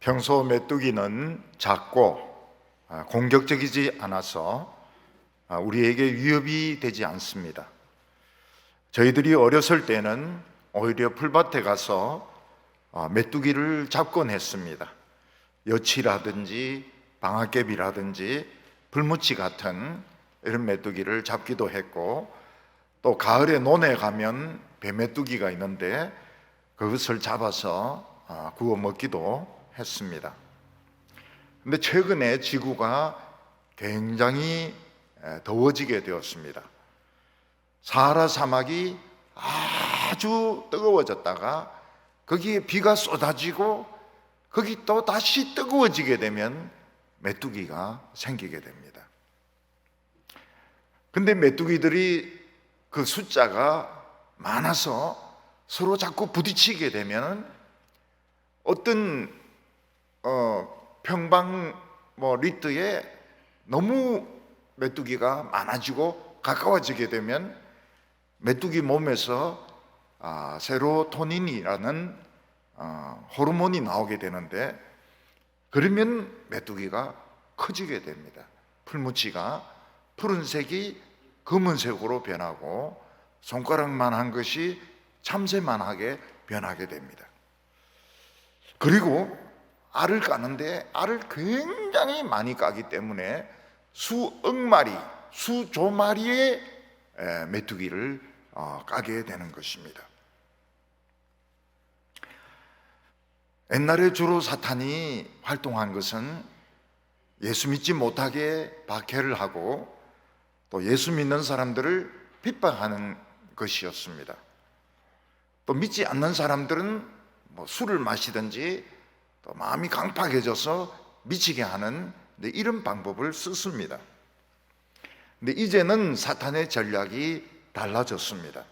평소 메뚜기는 작고 공격적이지 않아서 우리에게 위협이 되지 않습니다. 저희들이 어렸을 때는 오히려 풀밭에 가서 메뚜기를 잡곤 했습니다. 여치라든지 방아깨비라든지 불무치 같은 이런 메뚜기를 잡기도 했고, 또 가을에 논에 가면 뱀메뚜기가 있는데 그것을 잡아서 구워 먹기도 했습니다. 근데 최근에 지구가 굉장히 더워지게 되었습니다. 사하라 사막이 아주 뜨거워졌다가 거기에 비가 쏟아지고 거기 또 다시 뜨거워지게 되면 메뚜기가 생기게 됩니다. 근데 메뚜기들이 그 숫자가 많아서 서로 자꾸 부딪히게 되면 어떤 평방 리터에 너무 메뚜기가 많아지고 가까워지게 되면 메뚜기 몸에서 세로토닌이라는 호르몬이 나오게 되는데, 그러면 메뚜기가 커지게 됩니다. 풀무치가 푸른색이 검은색으로 변하고 손가락만한 것이 참새만하게 변하게 됩니다. 그리고 알을 까는데 알을 굉장히 많이 까기 때문에 수억 마리, 수조 마리의 메뚜기를 까게 되는 것입니다. 옛날에 주로 사탄이 활동한 것은 예수 믿지 못하게 박해를 하고 또 예수 믿는 사람들을 핍박하는 것이었습니다. 또 믿지 않는 사람들은 술을 마시든지 또 마음이 강팍해져서 미치게 하는 이런 방법을 썼습니다. 근데 이제는 사탄의 전략이 달라졌습니다.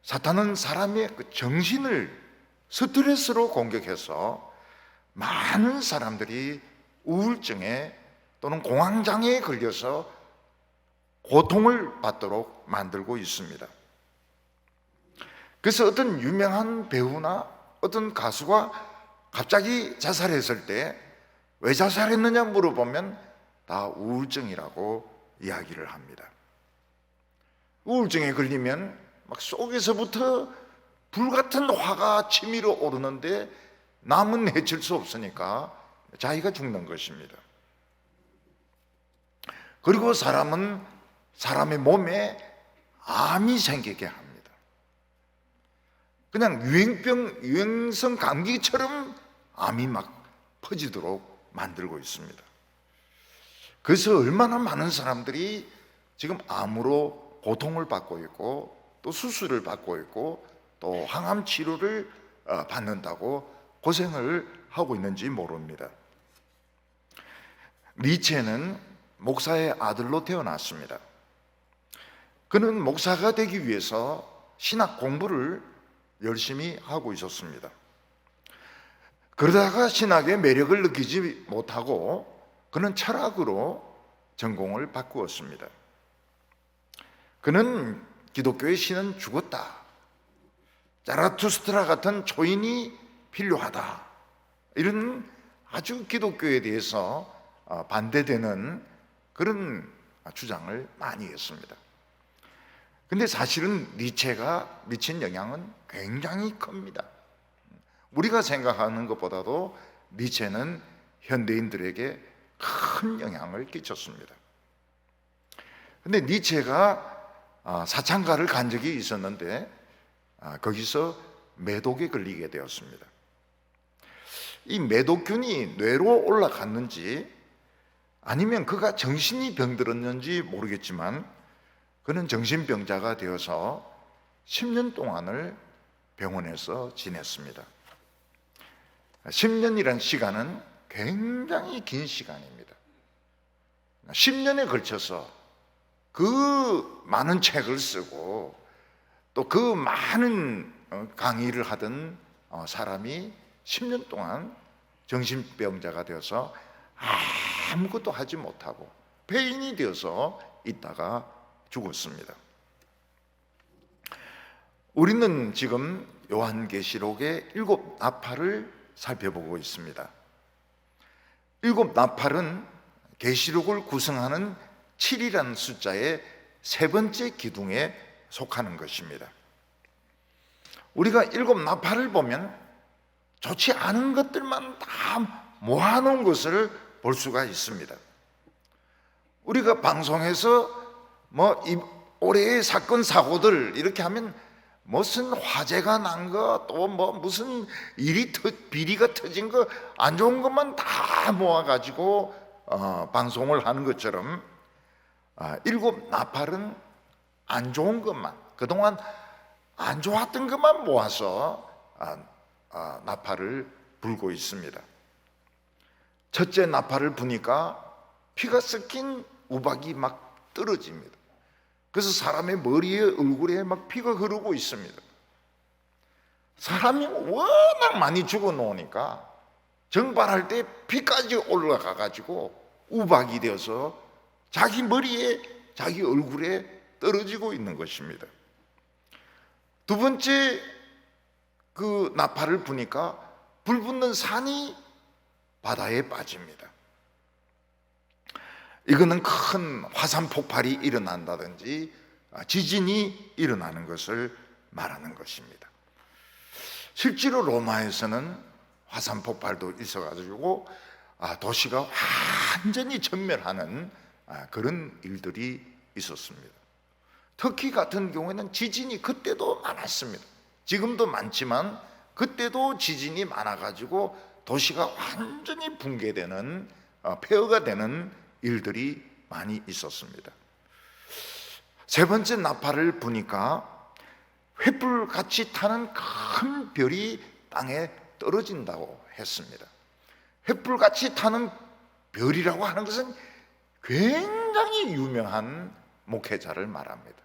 사탄은 사람의 그 정신을 스트레스로 공격해서 많은 사람들이 우울증에 또는 공황장애에 걸려서 고통을 받도록 만들고 있습니다. 그래서 어떤 유명한 배우나 어떤 가수가 갑자기 자살했을 때 왜 자살했느냐 물어보면 다 우울증이라고 이야기를 합니다. 우울증에 걸리면 막 속에서부터 불같은 화가 치밀어 오르는데 남은 해칠 수 없으니까 자기가 죽는 것입니다. 그리고 사람은 사람의 몸에 암이 생기게 합니다. 그냥 유행성 감기처럼 암이 막 퍼지도록 만들고 있습니다. 그래서 얼마나 많은 사람들이 지금 암으로 고통을 받고 있고 또 수술을 받고 있고 또 항암 치료를 받는다고 고생을 하고 있는지 모릅니다. 니체는 목사의 아들로 태어났습니다. 그는 목사가 되기 위해서 신학 공부를 열심히 하고 있었습니다. 그러다가 신학의 매력을 느끼지 못하고 그는 철학으로 전공을 바꾸었습니다. 그는 기독교의 신은 죽었다, 자라투스트라 같은 초인이 필요하다, 이런 아주 기독교에 대해서 반대되는 그런 주장을 많이 했습니다. 근데 사실은 니체가 미친 영향은 굉장히 큽니다. 우리가 생각하는 것보다도 니체는 현대인들에게 큰 영향을 끼쳤습니다. 근데 니체가 사창가를 간 적이 있었는데 거기서 매독에 걸리게 되었습니다. 이 매독균이 뇌로 올라갔는지 아니면 그가 정신이 병들었는지 모르겠지만 그는 정신병자가 되어서 10년 동안을 병원에서 지냈습니다. 10년이란 시간은 굉장히 긴 시간입니다. 10년에 걸쳐서 그 많은 책을 쓰고 또 그 많은 강의를 하던 사람이 10년 동안 정신병자가 되어서 아무것도 하지 못하고 폐인이 되어서 있다가 죽었습니다. 우리는 지금 요한계시록의 7 나팔을 살펴보고 있습니다. 일곱 나팔은 계시록을 구성하는 7이라는 숫자의 세 번째 기둥에 속하는 것입니다. 우리가 일곱 나팔을 보면 좋지 않은 것들만 다 모아놓은 것을 볼 수가 있습니다. 우리가 방송에서 올해의 사건 사고들 이렇게 하면 무슨 화재가 난 거, 또 무슨 비리가 터진 거, 안 좋은 것만 다 모아가지고 방송을 하는 것처럼 일곱 나팔은 안 좋은 것만, 그동안 안 좋았던 것만 모아서 나팔을 불고 있습니다. 첫째 나팔을 부니까 피가 섞인 우박이 막 떨어집니다. 그래서 사람의 머리에, 얼굴에 막 피가 흐르고 있습니다. 사람이 워낙 많이 죽어 놓으니까 정발할 때 피까지 올라가 가지고 우박이 되어서 자기 머리에, 자기 얼굴에 떨어지고 있는 것입니다. 두 번째 그 나팔을 부니까 불 붙는 산이 바다에 빠집니다. 이거는 큰 화산 폭발이 일어난다든지 지진이 일어나는 것을 말하는 것입니다. 실제로 로마에서는 화산 폭발도 있어가지고 도시가 완전히 전멸하는 그런 일들이 있었습니다. 터키 같은 경우에는 지진이 그때도 많았습니다. 지금도 많지만 그때도 지진이 많아가지고 도시가 완전히 붕괴되는, 폐허가 되는 일들이 많이 있었습니다. 세 번째 나팔을 부니까 횃불같이 타는 큰 별이 땅에 떨어진다고 했습니다. 횃불같이 타는 별이라고 하는 것은 굉장히 유명한 목회자를 말합니다.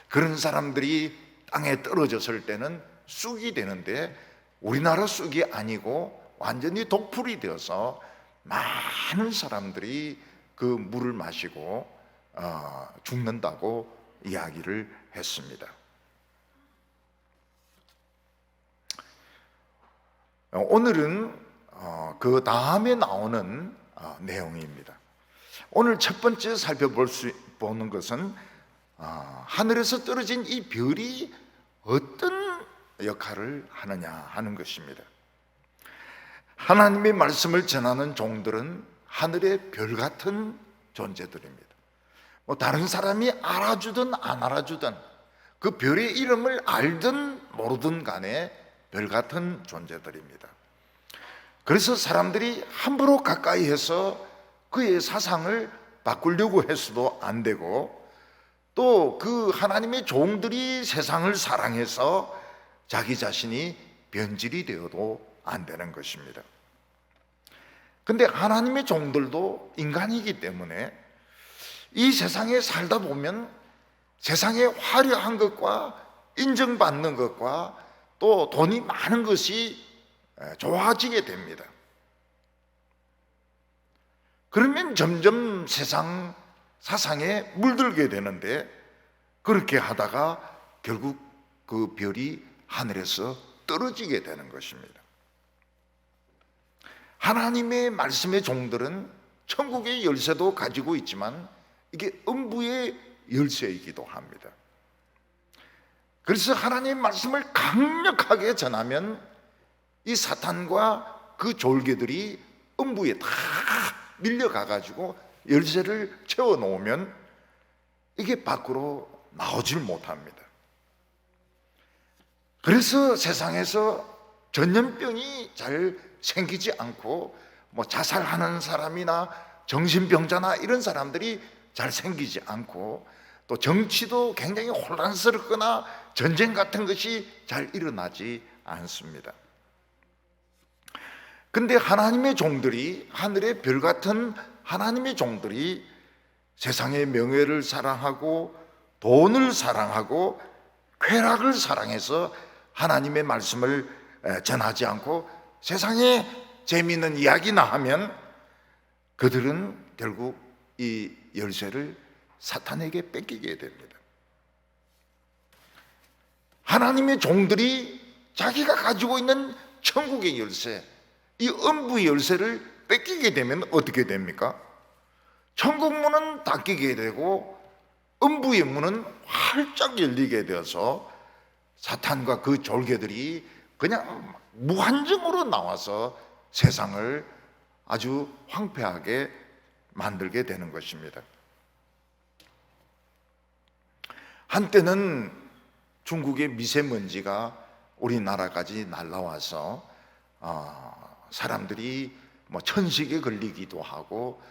그런 사람들이 땅에 떨어졌을 때는 쑥이 되는데 우리나라 쑥이 아니고 완전히 독풀이 되어서 많은 사람들이 그 물을 마시고 죽는다고 이야기를 했습니다. 오늘은 그 다음에 나오는 내용입니다. 오늘 첫 번째 살펴보는 것은 하늘에서 떨어진 이 별이 어떤 역할을 하느냐 하는 것입니다. 하나님의 말씀을 전하는 종들은 하늘의 별 같은 존재들입니다. 다른 사람이 알아주든 안 알아주든 그 별의 이름을 알든 모르든 간에 별 같은 존재들입니다. 그래서 사람들이 함부로 가까이 해서 그의 사상을 바꾸려고 해서도 안 되고, 또 그 하나님의 종들이 세상을 사랑해서 자기 자신이 변질이 되어도 안 되는 것입니다. 근데 하나님의 종들도 인간이기 때문에 이 세상에 살다 보면 세상에 화려한 것과 인정받는 것과 또 돈이 많은 것이 좋아지게 됩니다. 그러면 점점 세상 사상에 물들게 되는데, 그렇게 하다가 결국 그 별이 하늘에서 떨어지게 되는 것입니다. 하나님의 말씀의 종들은 천국의 열쇠도 가지고 있지만 이게 음부의 열쇠이기도 합니다. 그래서 하나님의 말씀을 강력하게 전하면 이 사탄과 그 졸개들이 음부에 다 밀려가 가지고 열쇠를 채워 놓으면 이게 밖으로 나오질 못합니다. 그래서 세상에서 전염병이 잘 생기지 않고 자살하는 사람이나 정신병자나 이런 사람들이 잘 생기지 않고, 또 정치도 굉장히 혼란스럽거나 전쟁 같은 것이 잘 일어나지 않습니다. 근데 하나님의 종들이, 하늘의 별 같은 하나님의 종들이 세상의 명예를 사랑하고 돈을 사랑하고 쾌락을 사랑해서 하나님의 말씀을 전하지 않고 세상에 재미있는 이야기나 하면 그들은 결국 이 열쇠를 사탄에게 뺏기게 됩니다. 하나님의 종들이 자기가 가지고 있는 천국의 열쇠, 이 음부의 열쇠를 뺏기게 되면 어떻게 됩니까? 천국 문은 닫히게 되고 음부의 문은 활짝 열리게 되어서 사탄과 그 졸개들이 그냥 무한정으로 나와서 세상을 아주 황폐하게 만들게 되는 것입니다. 한때는 중국의 미세먼지가 우리나라까지 날라와서 사람들이 뭐 천식에 걸리기도 하고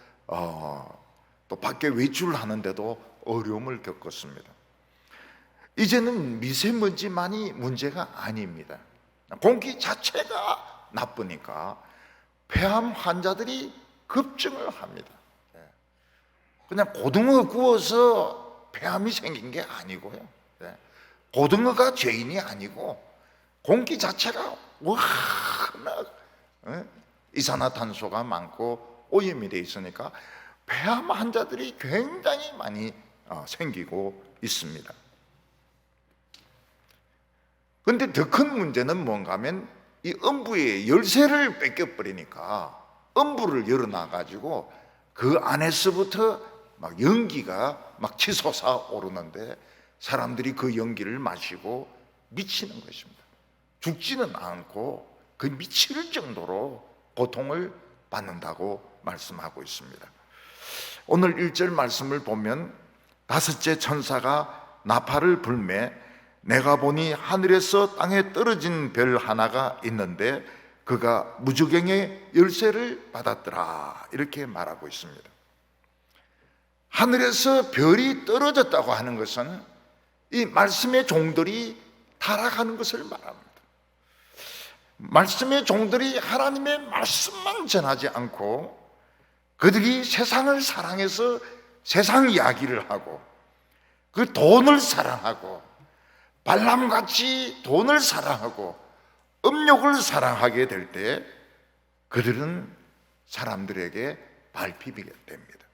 또 밖에 외출하는데도 어려움을 겪었습니다. 이제는 미세먼지만이 문제가 아닙니다. 공기 자체가 나쁘니까 폐암 환자들이 급증을 합니다. 그냥 고등어 구워서 폐암이 생긴 게 아니고요. 고등어가 죄인이 아니고 공기 자체가 워낙 이산화탄소가 많고 오염이 돼 있으니까 폐암 환자들이 굉장히 많이 생기고 있습니다. 그런데 더 큰 문제는 뭔가 하면 이 음부의 열쇠를 뺏겨버리니까 음부를 열어놔가지고 그 안에서부터 막 연기가 막 치솟아 오르는데 사람들이 그 연기를 마시고 미치는 것입니다. 죽지는 않고 그 미칠 정도로 고통을 받는다고 말씀하고 있습니다. 오늘 1절 말씀을 보면 다섯째 천사가 나팔을 불매 내가 보니 하늘에서 땅에 떨어진 별 하나가 있는데 그가 무저갱의 열쇠를 받았더라, 이렇게 말하고 있습니다. 하늘에서 별이 떨어졌다고 하는 것은 이 말씀의 종들이 타락하는 것을 말합니다. 말씀의 종들이 하나님의 말씀만 전하지 않고 그들이 세상을 사랑해서 세상 이야기를 하고 그 돈을 사랑하고 발람같이 돈을 사랑하고 음욕을 사랑하게 될 때 그들은 사람들에게 밟히게 됩니다.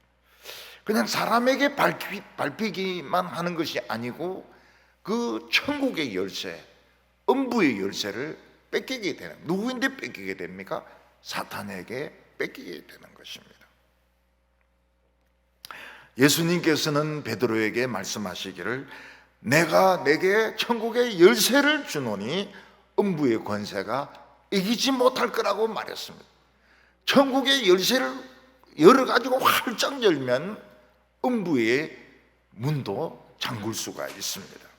그냥 사람에게 밟히기만 하는 것이 아니고 그 천국의 열쇠, 음부의 열쇠를 뺏기게 되는, 누구인데 뺏기게 됩니까? 사탄에게 뺏기게 되는 것입니다. 예수님께서는 베드로에게 말씀하시기를 내가 내게 천국의 열쇠를 주노니 음부의 권세가 이기지 못할 거라고 말했습니다. 천국의 열쇠를 열어가지고 활짝 열면 음부의 문도 잠글 수가 있습니다.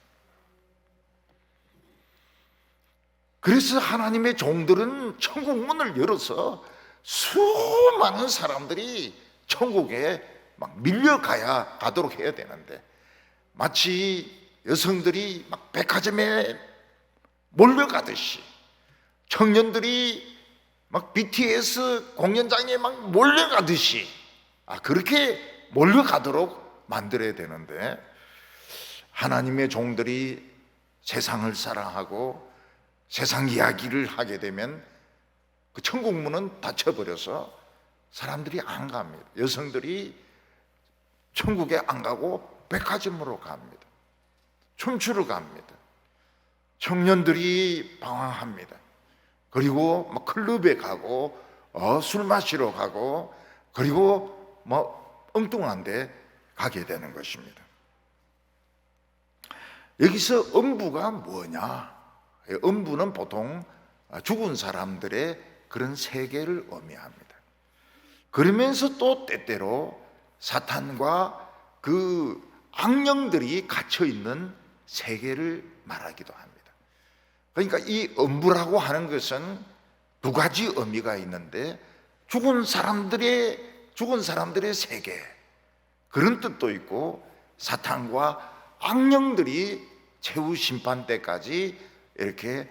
그래서 하나님의 종들은 천국 문을 열어서 수많은 사람들이 천국에 막 밀려가야 가도록 해야 되는데 마치 여성들이 막 백화점에 몰려가듯이 청년들이 막 BTS 공연장에 막 몰려가듯이 그렇게 몰려가도록 만들어야 되는데 하나님의 종들이 세상을 사랑하고 세상 이야기를 하게 되면 그 천국 문은 닫혀버려서 사람들이 안 갑니다. 여성들이 천국에 안 가고 백화점으로 갑니다. 춤추러 갑니다. 청년들이 방황합니다. 그리고 막 클럽에 가고 술 마시러 가고 그리고 뭐 엉뚱한 데 가게 되는 것입니다. 여기서 음부가 뭐냐? 음부는 보통 죽은 사람들의 그런 세계를 의미합니다. 그러면서 또 때때로 사탄과 그 악령들이 갇혀 있는 세계를 말하기도 합니다. 그러니까 이 음부라고 하는 것은 두 가지 의미가 있는데 죽은 사람들의 세계, 그런 뜻도 있고 사탄과 악령들이 최후 심판 때까지 이렇게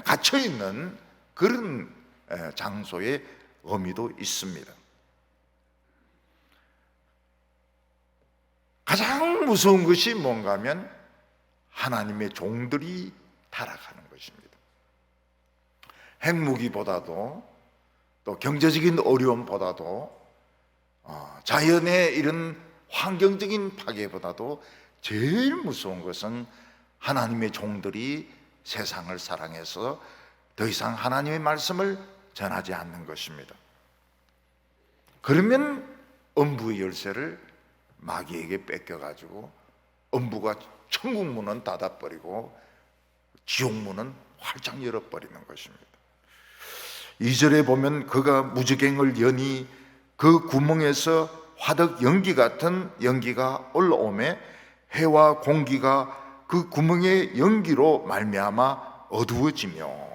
갇혀 있는 그런 장소의 의미도 있습니다. 가장 무서운 것이 뭔가 하면 하나님의 종들이 타락하는 것입니다. 핵무기보다도 또 경제적인 어려움보다도 자연의 이런 환경적인 파괴보다도 제일 무서운 것은 하나님의 종들이 세상을 사랑해서 더 이상 하나님의 말씀을 전하지 않는 것입니다. 그러면 음부의 열쇠를 마귀에게 뺏겨가지고 음부가 천국 문은 닫아버리고 지옥 문은 활짝 열어버리는 것입니다. 2절에 보면 그가 무지갱을 여니 그 구멍에서 화덕 연기 같은 연기가 올라오매 해와 공기가 그 구멍의 연기로 말미암아 어두워지며,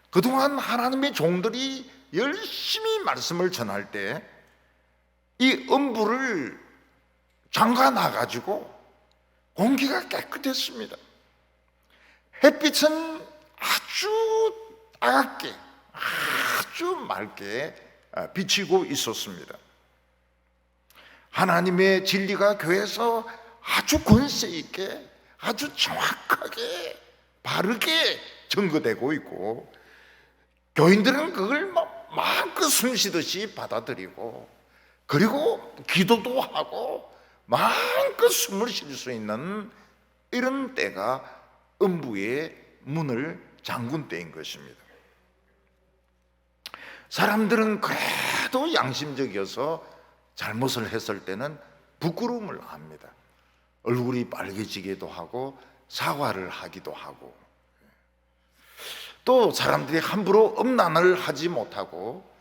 그동안 하나님의 종들이 열심히 말씀을 전할 때 이 음부를 잠가 놔가지고 공기가 깨끗했습니다. 햇빛은 아주 따갑게, 아주 맑게 비치고 있었습니다. 하나님의 진리가 교회에서 아주 권세 있게, 아주 정확하게, 바르게 증거되고 있고, 교인들은 그걸 마음껏 숨쉬듯이 받아들이고, 그리고 기도도 하고 마음껏 숨을 쉴 수 있는 이런 때가 음부의 문을 잠근 때인 것입니다. 사람들은 그래도 양심적이어서 잘못을 했을 때는 부끄러움을 합니다. 얼굴이 빨개지기도 하고 사과를 하기도 하고, 또 사람들이 함부로 음란을 하지 못하고,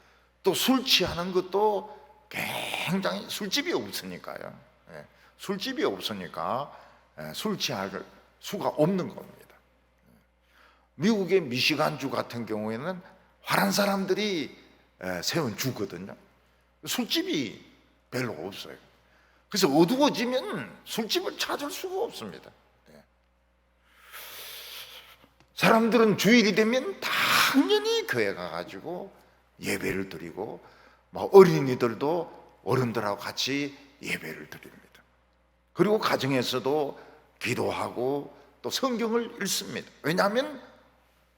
또 술 취하는 것도 굉장히, 술집이 없으니까요. 술집이 없으니까 술 취할 수가 없는 겁니다. 미국의 미시간주 같은 경우에는 화난 사람들이 세운 주거든요. 술집이 별로 없어요. 그래서 어두워지면 술집을 찾을 수가 없습니다. 사람들은 주일이 되면 당연히 교회 가가지고 예배를 드리고, 어린이들도 어른들하고 같이 예배를 드립니다. 그리고 가정에서도 기도하고 또 성경을 읽습니다. 왜냐하면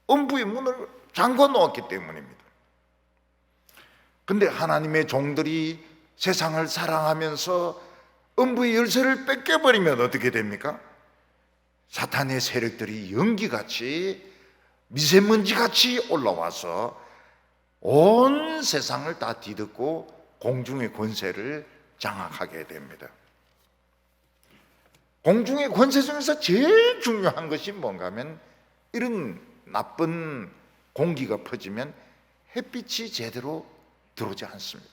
음부의 문을 잠궈 놓았기 때문입니다. 그런데 하나님의 종들이 세상을 사랑하면서 음부의 열쇠를 뺏겨버리면 어떻게 됩니까? 사탄의 세력들이 연기같이, 미세먼지같이 올라와서 온 세상을 다 뒤덮고 공중의 권세를 장악하게 됩니다. 공중의 권세 중에서 제일 중요한 것이 뭔가 하면, 이런 나쁜 공기가 퍼지면 햇빛이 제대로 들어오지 않습니다.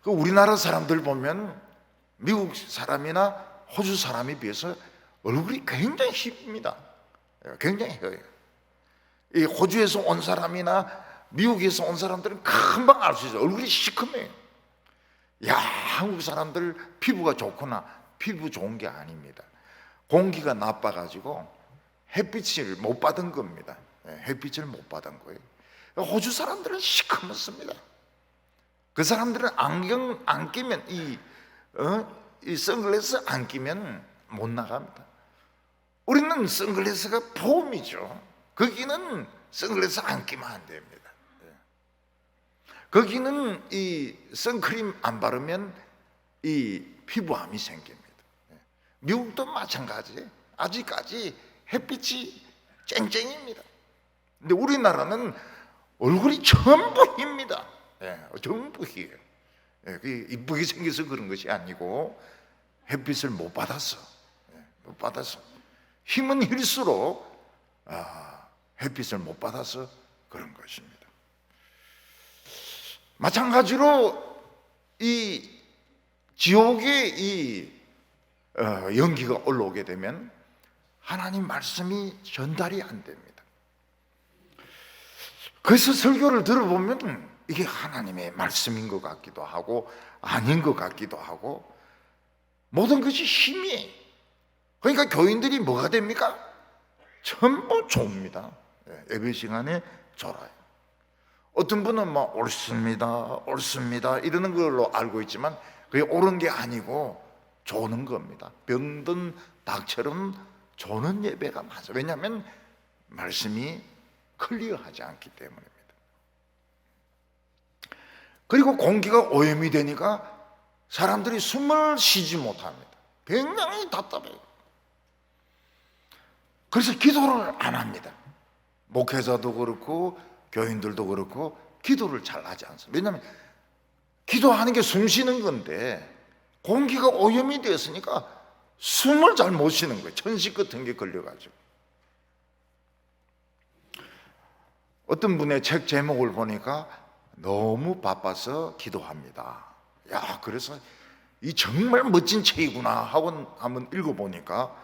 우리나라 사람들 보면 미국 사람이나 호주 사람에 비해서 얼굴이 굉장히 힙니다. 굉장히 혀요. 이 호주에서 온 사람이나 미국에서 온 사람들은 금방 알 수 있어요. 얼굴이 시커매요. 야, 한국 사람들 피부가 좋구나. 피부 좋은 게 아닙니다. 공기가 나빠가지고 햇빛을 못 받은 겁니다. 햇빛을 못 받은 거예요. 호주 사람들은 시커멓습니다. 그 사람들은 안경 안 끼면, 이 선글라스 안 끼면 못 나갑니다. 우리는 선글라스가 보험이죠. 거기는 선글라스 안 끼면 안 됩니다. 거기는 이 선크림 안 바르면 이 피부암이 생깁니다. 미국도 마찬가지예요. 아직까지 햇빛이 쨍쨍입니다. 근데 우리나라는 얼굴이 전부 힙니다. 전부 희예요. 이쁘게 생겨서 그런 것이 아니고 햇빛을 못 받아서, 힘은 hil수록 햇빛을 못 받아서 그런 것입니다. 마찬가지로 이 지옥의 이 연기가 올라오게 되면 하나님 말씀이 전달이 안 됩니다. 그래서 설교를 들어보면 이게 하나님의 말씀인 것 같기도 하고 아닌 것 같기도 하고, 모든 것이 힘이에요. 그러니까 교인들이 뭐가 됩니까? 전부 좁니다. 예배 시간에 졸아요. 어떤 분은 막 옳습니다 이러는 걸로 알고 있지만 그게 옳은 게 아니고 조는 겁니다. 병든 닭처럼 조는 예배가 맞아요. 왜냐하면 말씀이 클리어하지 않기 때문입니다. 그리고 공기가 오염이 되니까 사람들이 숨을 쉬지 못합니다. 굉장히 답답해요. 그래서 기도를 안 합니다. 목회자도 그렇고 교인들도 그렇고 기도를 잘 하지 않습니다. 왜냐하면 기도하는 게 숨 쉬는 건데 공기가 오염이 되었으니까 숨을 잘 못 쉬는 거예요. 천식 같은 게 걸려가지고. 어떤 분의 책 제목을 보니까 너무 바빠서 기도합니다. 야, 그래서 이 정말 멋진 책이구나 하고 한번 읽어보니까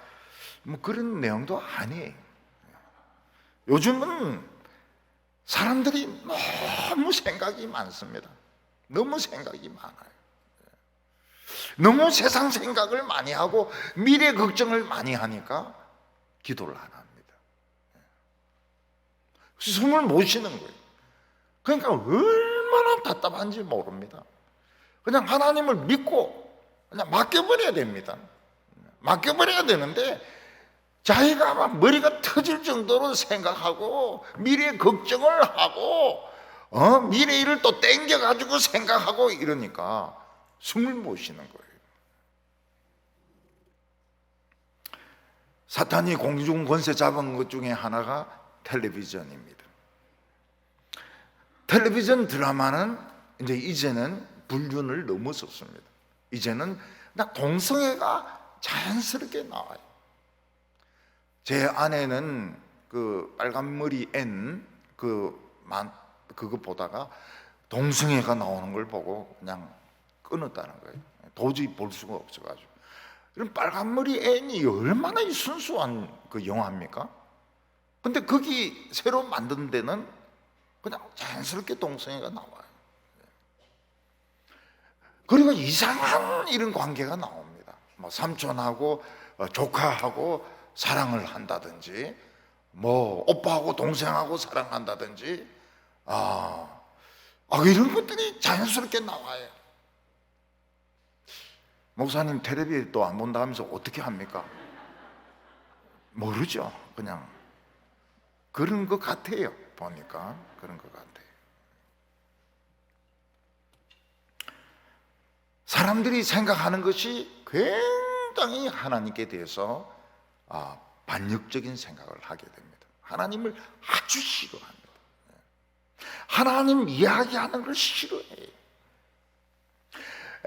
뭐 그런 내용도 아니에요. 요즘은 사람들이 너무 생각이 많습니다. 너무 생각이 많아요. 너무 세상 생각을 많이 하고 미래 걱정을 많이 하니까 기도를 안 합니다. 숨을 못 쉬는 거예요. 그러니까 얼마나 답답한지 모릅니다. 그냥 하나님을 믿고 그냥 맡겨버려야 됩니다. 맡겨버려야 되는데 자기가 막 머리가 터질 정도로 생각하고 미래 걱정을 하고 미래 일을 또 땡겨가지고 생각하고 이러니까 숨을 못 쉬는 거예요. 사탄이 공중 권세 잡은 것 중에 하나가 텔레비전입니다. 텔레비전 드라마는 이제는 불륜을 넘어섰습니다. 이제는 그냥 동성애가 자연스럽게 나와요. 제 아내는 그 빨간머리 앤 그거 보다가 동성애가 나오는 걸 보고 그냥 끊었다는 거예요. 도저히 볼 수가 없어가지고. 그럼 빨간머리 앤이 얼마나 순수한 그 영화입니까? 근데 거기 새로 만든 데는 그냥 자연스럽게 동성애가 나와요. 그리고 이상한 이런 관계가 나옵니다. 뭐 삼촌하고 조카하고 사랑을 한다든지, 뭐 오빠하고 동생하고 사랑한다든지, 이런 것들이 자연스럽게 나와요. 목사님 텔레비 또 안 본다 하면서 어떻게 합니까? 모르죠. 그냥 그런 것 같아요. 보니까 그런 것 같아요. 사람들이 생각하는 것이 굉장히 하나님께 대해서 반역적인 생각을 하게 됩니다. 하나님을 아주 싫어합니다. 하나님 이야기하는 걸 싫어해요.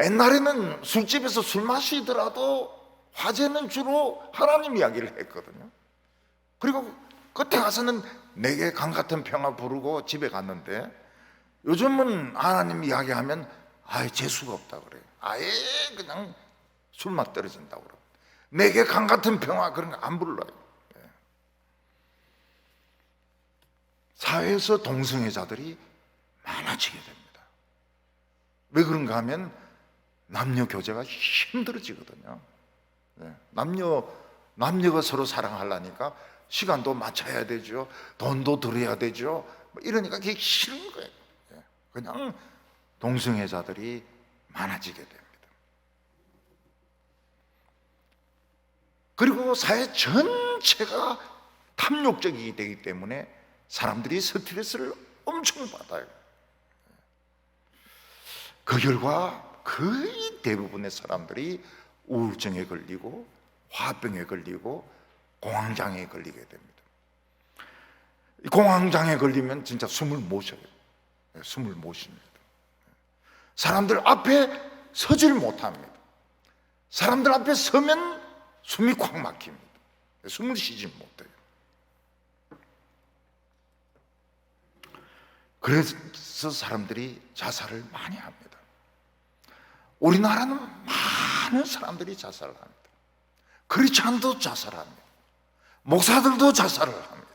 옛날에는 술집에서 술 마시더라도 화제는 주로 하나님 이야기를 했거든요. 그리고 끝에 가서는 내게 강 같은 평화 부르고 집에 갔는데, 요즘은 하나님 이야기하면 재수가 없다 그래요. 아예 그냥 술맛 떨어진다고 그래요. 내게 강 같은 평화 그런 거 안 불러요. 사회에서 동성애자들이 많아지게 됩니다. 왜 그런가 하면 남녀 교제가 힘들어지거든요. 남녀가 서로 사랑하려니까 시간도 맞춰야 되죠. 돈도 들여야 되죠. 이러니까 그게 싫은 거예요. 그냥 동성애자들이 많아지게 됩니다. 그리고 사회 전체가 탐욕적이게 되기 때문에 사람들이 스트레스를 엄청 받아요. 그 결과 거의 대부분의 사람들이 우울증에 걸리고 화병에 걸리고 공황장애에 걸리게 됩니다. 공황장애에 걸리면 진짜 숨을 못 쉬어요. 숨을 못 쉽니다. 사람들 앞에 서질 못합니다. 사람들 앞에 서면 숨이 콱 막힙니다. 숨을 쉬지 못해요. 그래서 사람들이 자살을 많이 합니다. 우리나라는 많은 사람들이 자살을 합니다. 크리스찬도 자살합니다. 목사들도 자살을 합니다.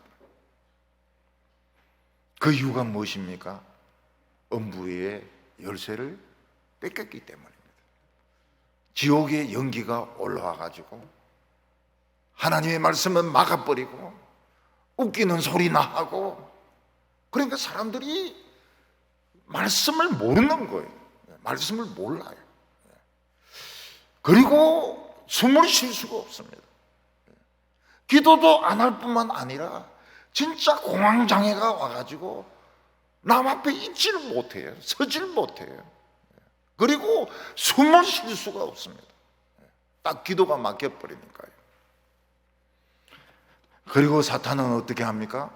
그 이유가 무엇입니까? 음부의 열쇠를 뺏겼기 때문입니다. 지옥의 연기가 올라와가지고 하나님의 말씀은 막아버리고 웃기는 소리나 하고, 그러니까 사람들이 말씀을 모르는 거예요. 말씀을 몰라요. 그리고 숨을 쉴 수가 없습니다. 기도도 안 할 뿐만 아니라 진짜 공황장애가 와가지고 남 앞에 있지를 못해요. 서질 못해요. 그리고 숨을 쉴 수가 없습니다. 딱 기도가 막혀버리니까요. 그리고 사탄은 어떻게 합니까?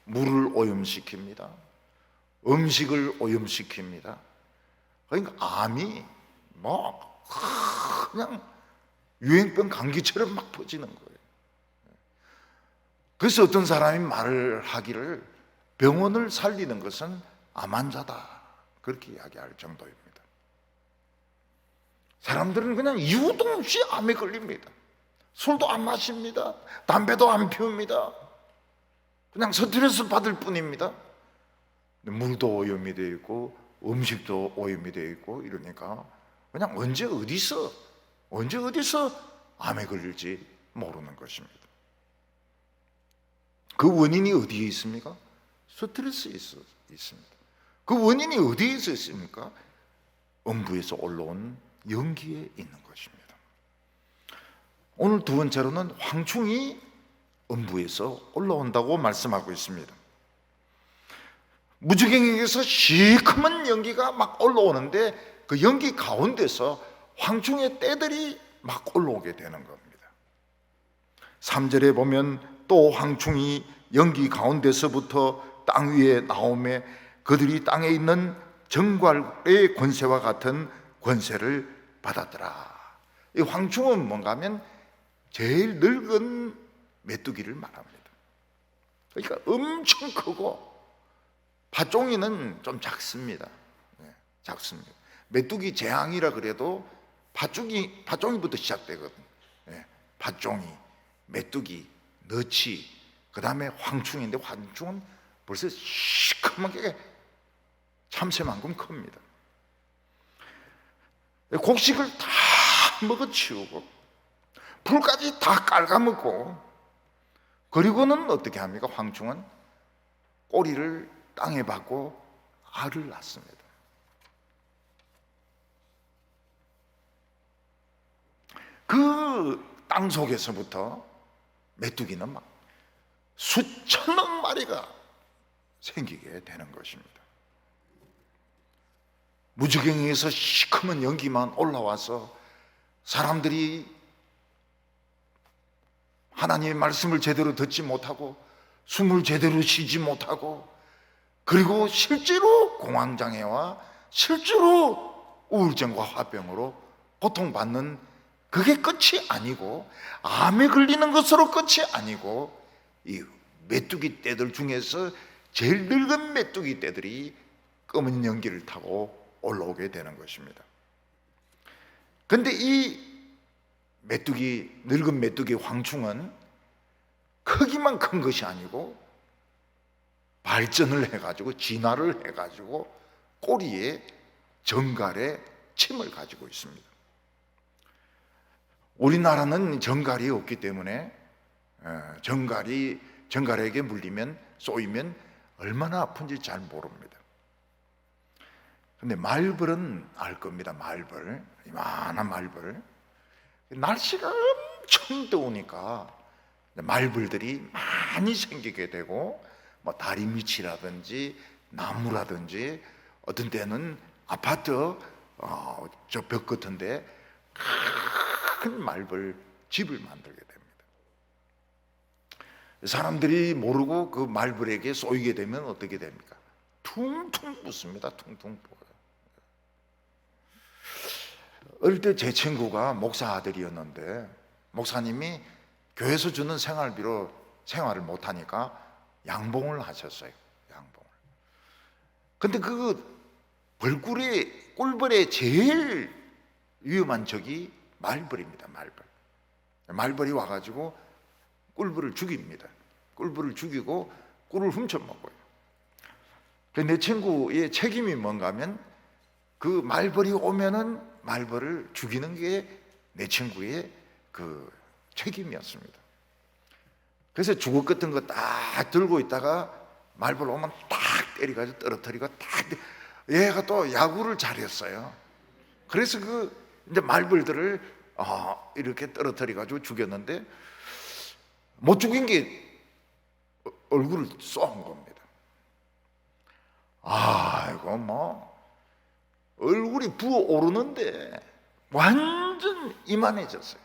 물을 오염시킵니다. 음식을 오염시킵니다. 그러니까 암이 뭐 그냥 유행병 감기처럼 막 퍼지는 거예요. 그래서 어떤 사람이 말을 하기를 병원을 살리는 것은 암 환자다, 그렇게 이야기할 정도입니다. 사람들은 그냥 이유도 없이 암에 걸립니다. 술도 안 마십니다. 담배도 안 피웁니다. 그냥 스트레스 받을 뿐입니다. 물도 오염이 되어 있고 음식도 오염이 되어 있고 이러니까 그냥 언제 어디서 암에 걸릴지 모르는 것입니다. 그 원인이 어디에 있습니까? 스트레스에 있습니다. 그 원인이 어디에 있습니까? 음부에서 올라온 연기에 있는 것입니다. 오늘 두 번째로는 황충이 음부에서 올라온다고 말씀하고 있습니다. 무지개에게서 시커먼 연기가 막 올라오는데 그 연기 가운데서 황충의 떼들이 막 올라오게 되는 겁니다. 3절에 보면 또 황충이 연기 가운데서부터 땅 위에 나오매 그들이 땅에 있는 정갈의 권세와 같은 권세를 받았더라. 이 황충은 뭔가 하면 제일 늙은 메뚜기를 말합니다. 그러니까 엄청 크고 팥종이는 좀 작습니다. 작습니다. 메뚜기 재앙이라 그래도 팥종이부터 시작되거든요. 팥종이, 메뚜기, 너치, 그 다음에 황충인데 황충은 벌써 시커멓게 참새만큼 큽니다. 곡식을 다 먹어치우고 풀까지 다 깔아먹고, 그리고는 어떻게 합니까? 황충은 꼬리를 땅에 박고 알을 낳습니다. 그 땅 속에서부터 메뚜기는 막 수천억 마리가 생기게 되는 것입니다. 무지개에서 시커먼 연기만 올라와서 사람들이 하나님의 말씀을 제대로 듣지 못하고 숨을 제대로 쉬지 못하고, 그리고 실제로 공황장애와 실제로 우울증과 화병으로 고통받는, 그게 끝이 아니고 암에 걸리는 것으로 끝이 아니고 이 메뚜기 떼들 중에서 제일 늙은 메뚜기 떼들이 검은 연기를 타고 올라오게 되는 것입니다. 그런데 이 늙은 메뚜기 황충은 크기만 큰 것이 아니고 발전을 해가지고 진화를 해가지고 꼬리에 정갈의 침을 가지고 있습니다. 우리나라는 정갈이 없기 때문에 정갈에게 물리면, 쏘이면 얼마나 아픈지 잘 모릅니다. 근데 말벌은 알 겁니다. 말벌, 이만한 말벌. 날씨가 엄청 더우니까 말벌들이 많이 생기게 되고, 뭐 다리 밑이라든지 나무라든지, 어떤 때는 아파트 저 벽 같은데 큰 말벌 집을 만들게 됩니다. 사람들이 모르고 그 말벌에게 쏘이게 되면 어떻게 됩니까? 퉁퉁 붓습니다. 퉁퉁 부어요. 어릴 때 제 친구가 목사 아들이었는데 목사님이 교회에서 주는 생활비로 생활을 못하니까 양봉을 하셨어요. 양봉을. 근데 그 꿀벌의 제일 위험한 적이 말벌입니다. 말벌이 와가지고 꿀벌을 죽입니다. 꿀벌을 죽이고 꿀을 훔쳐먹어요. 내 친구의 책임이 뭔가 하면 그 말벌이 오면은 말벌을 죽이는 게 내 친구의 그 책임이었습니다. 그래서 주걱 같은 거 딱 들고 있다가 말벌 오면 딱 때려가지고 떨어뜨리고 딱, 얘가 또 야구를 잘했어요. 그래서 이제 말벌들을 이렇게 떨어뜨려가지고 죽였는데 못 죽인 게 얼굴을 쏘은 겁니다. 아이고 뭐 얼굴이 부어오르는데 완전 이만해졌어요.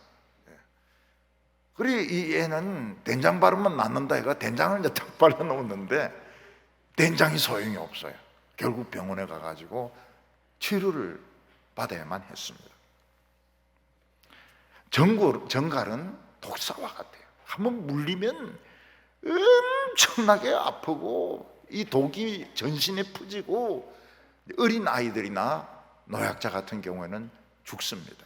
그래 이 애는 된장 바르면 낫는다 해가 된장을 이제 딱 발라놓았는데 된장이 소용이 없어요. 결국 병원에 가가지고 치료를 받아야만 했습니다. 정갈은 독사와 같아요. 한번 물리면 엄청나게 아프고 이 독이 전신에 퍼지고 어린 아이들이나 노약자 같은 경우에는 죽습니다.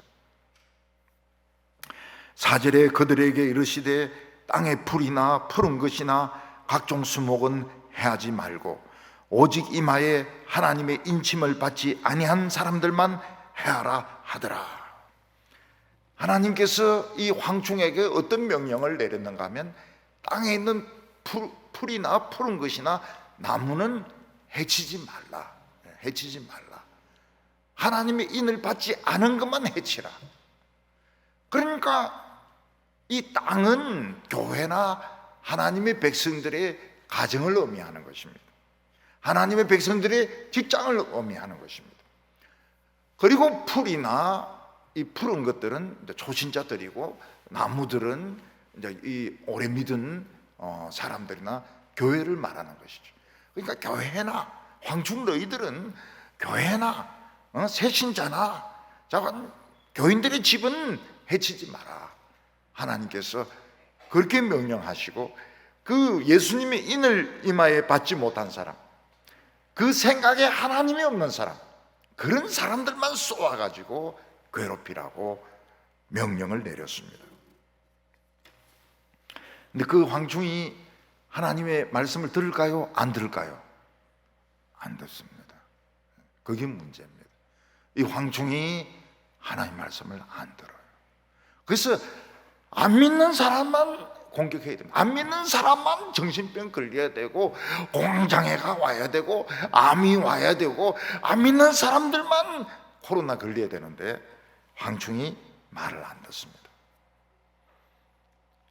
4절에 그들에게 이르시되 땅의 풀이나 푸른 것이나 각종 수목은 해하지 말고 오직 이마에 하나님의 인침을 받지 아니한 사람들만 해하라 하더라. 하나님께서 이 황충에게 어떤 명령을 내렸는가 하면 땅에 있는 풀이나 푸른 것이나 나무는 해치지 말라. 해치지 말라. 하나님의 인을 받지 않은 것만 해치라. 그러니까 이 땅은 교회나 하나님의 백성들의 가정을 의미하는 것입니다. 하나님의 백성들의 직장을 의미하는 것입니다. 그리고 풀이나 이 푸른 것들은 초신자들이고 나무들은 이제 이 오래 믿은 사람들이나 교회를 말하는 것이죠. 그러니까 교회나 황충 너희들은 교회나 새신자나 작은 교인들의 집은 해치지 마라. 하나님께서 그렇게 명령하시고 그 예수님의 인을 이마에 받지 못한 사람, 그 생각에 하나님이 없는 사람, 그런 사람들만 쏘아가지고 괴롭히라고 명령을 내렸습니다. 근데 그 황충이 하나님의 말씀을 들을까요? 안 들을까요? 안 듣습니다. 그게 문제입니다. 이 황충이 하나님 말씀을 안 들어요. 그래서 안 믿는 사람만 공격해야 됩니다. 안 믿는 사람만 정신병 걸려야 되고 공장애가 와야 되고 암이 와야 되고 안 믿는 사람들만 코로나 걸려야 되는데 황충이 말을 안 듣습니다.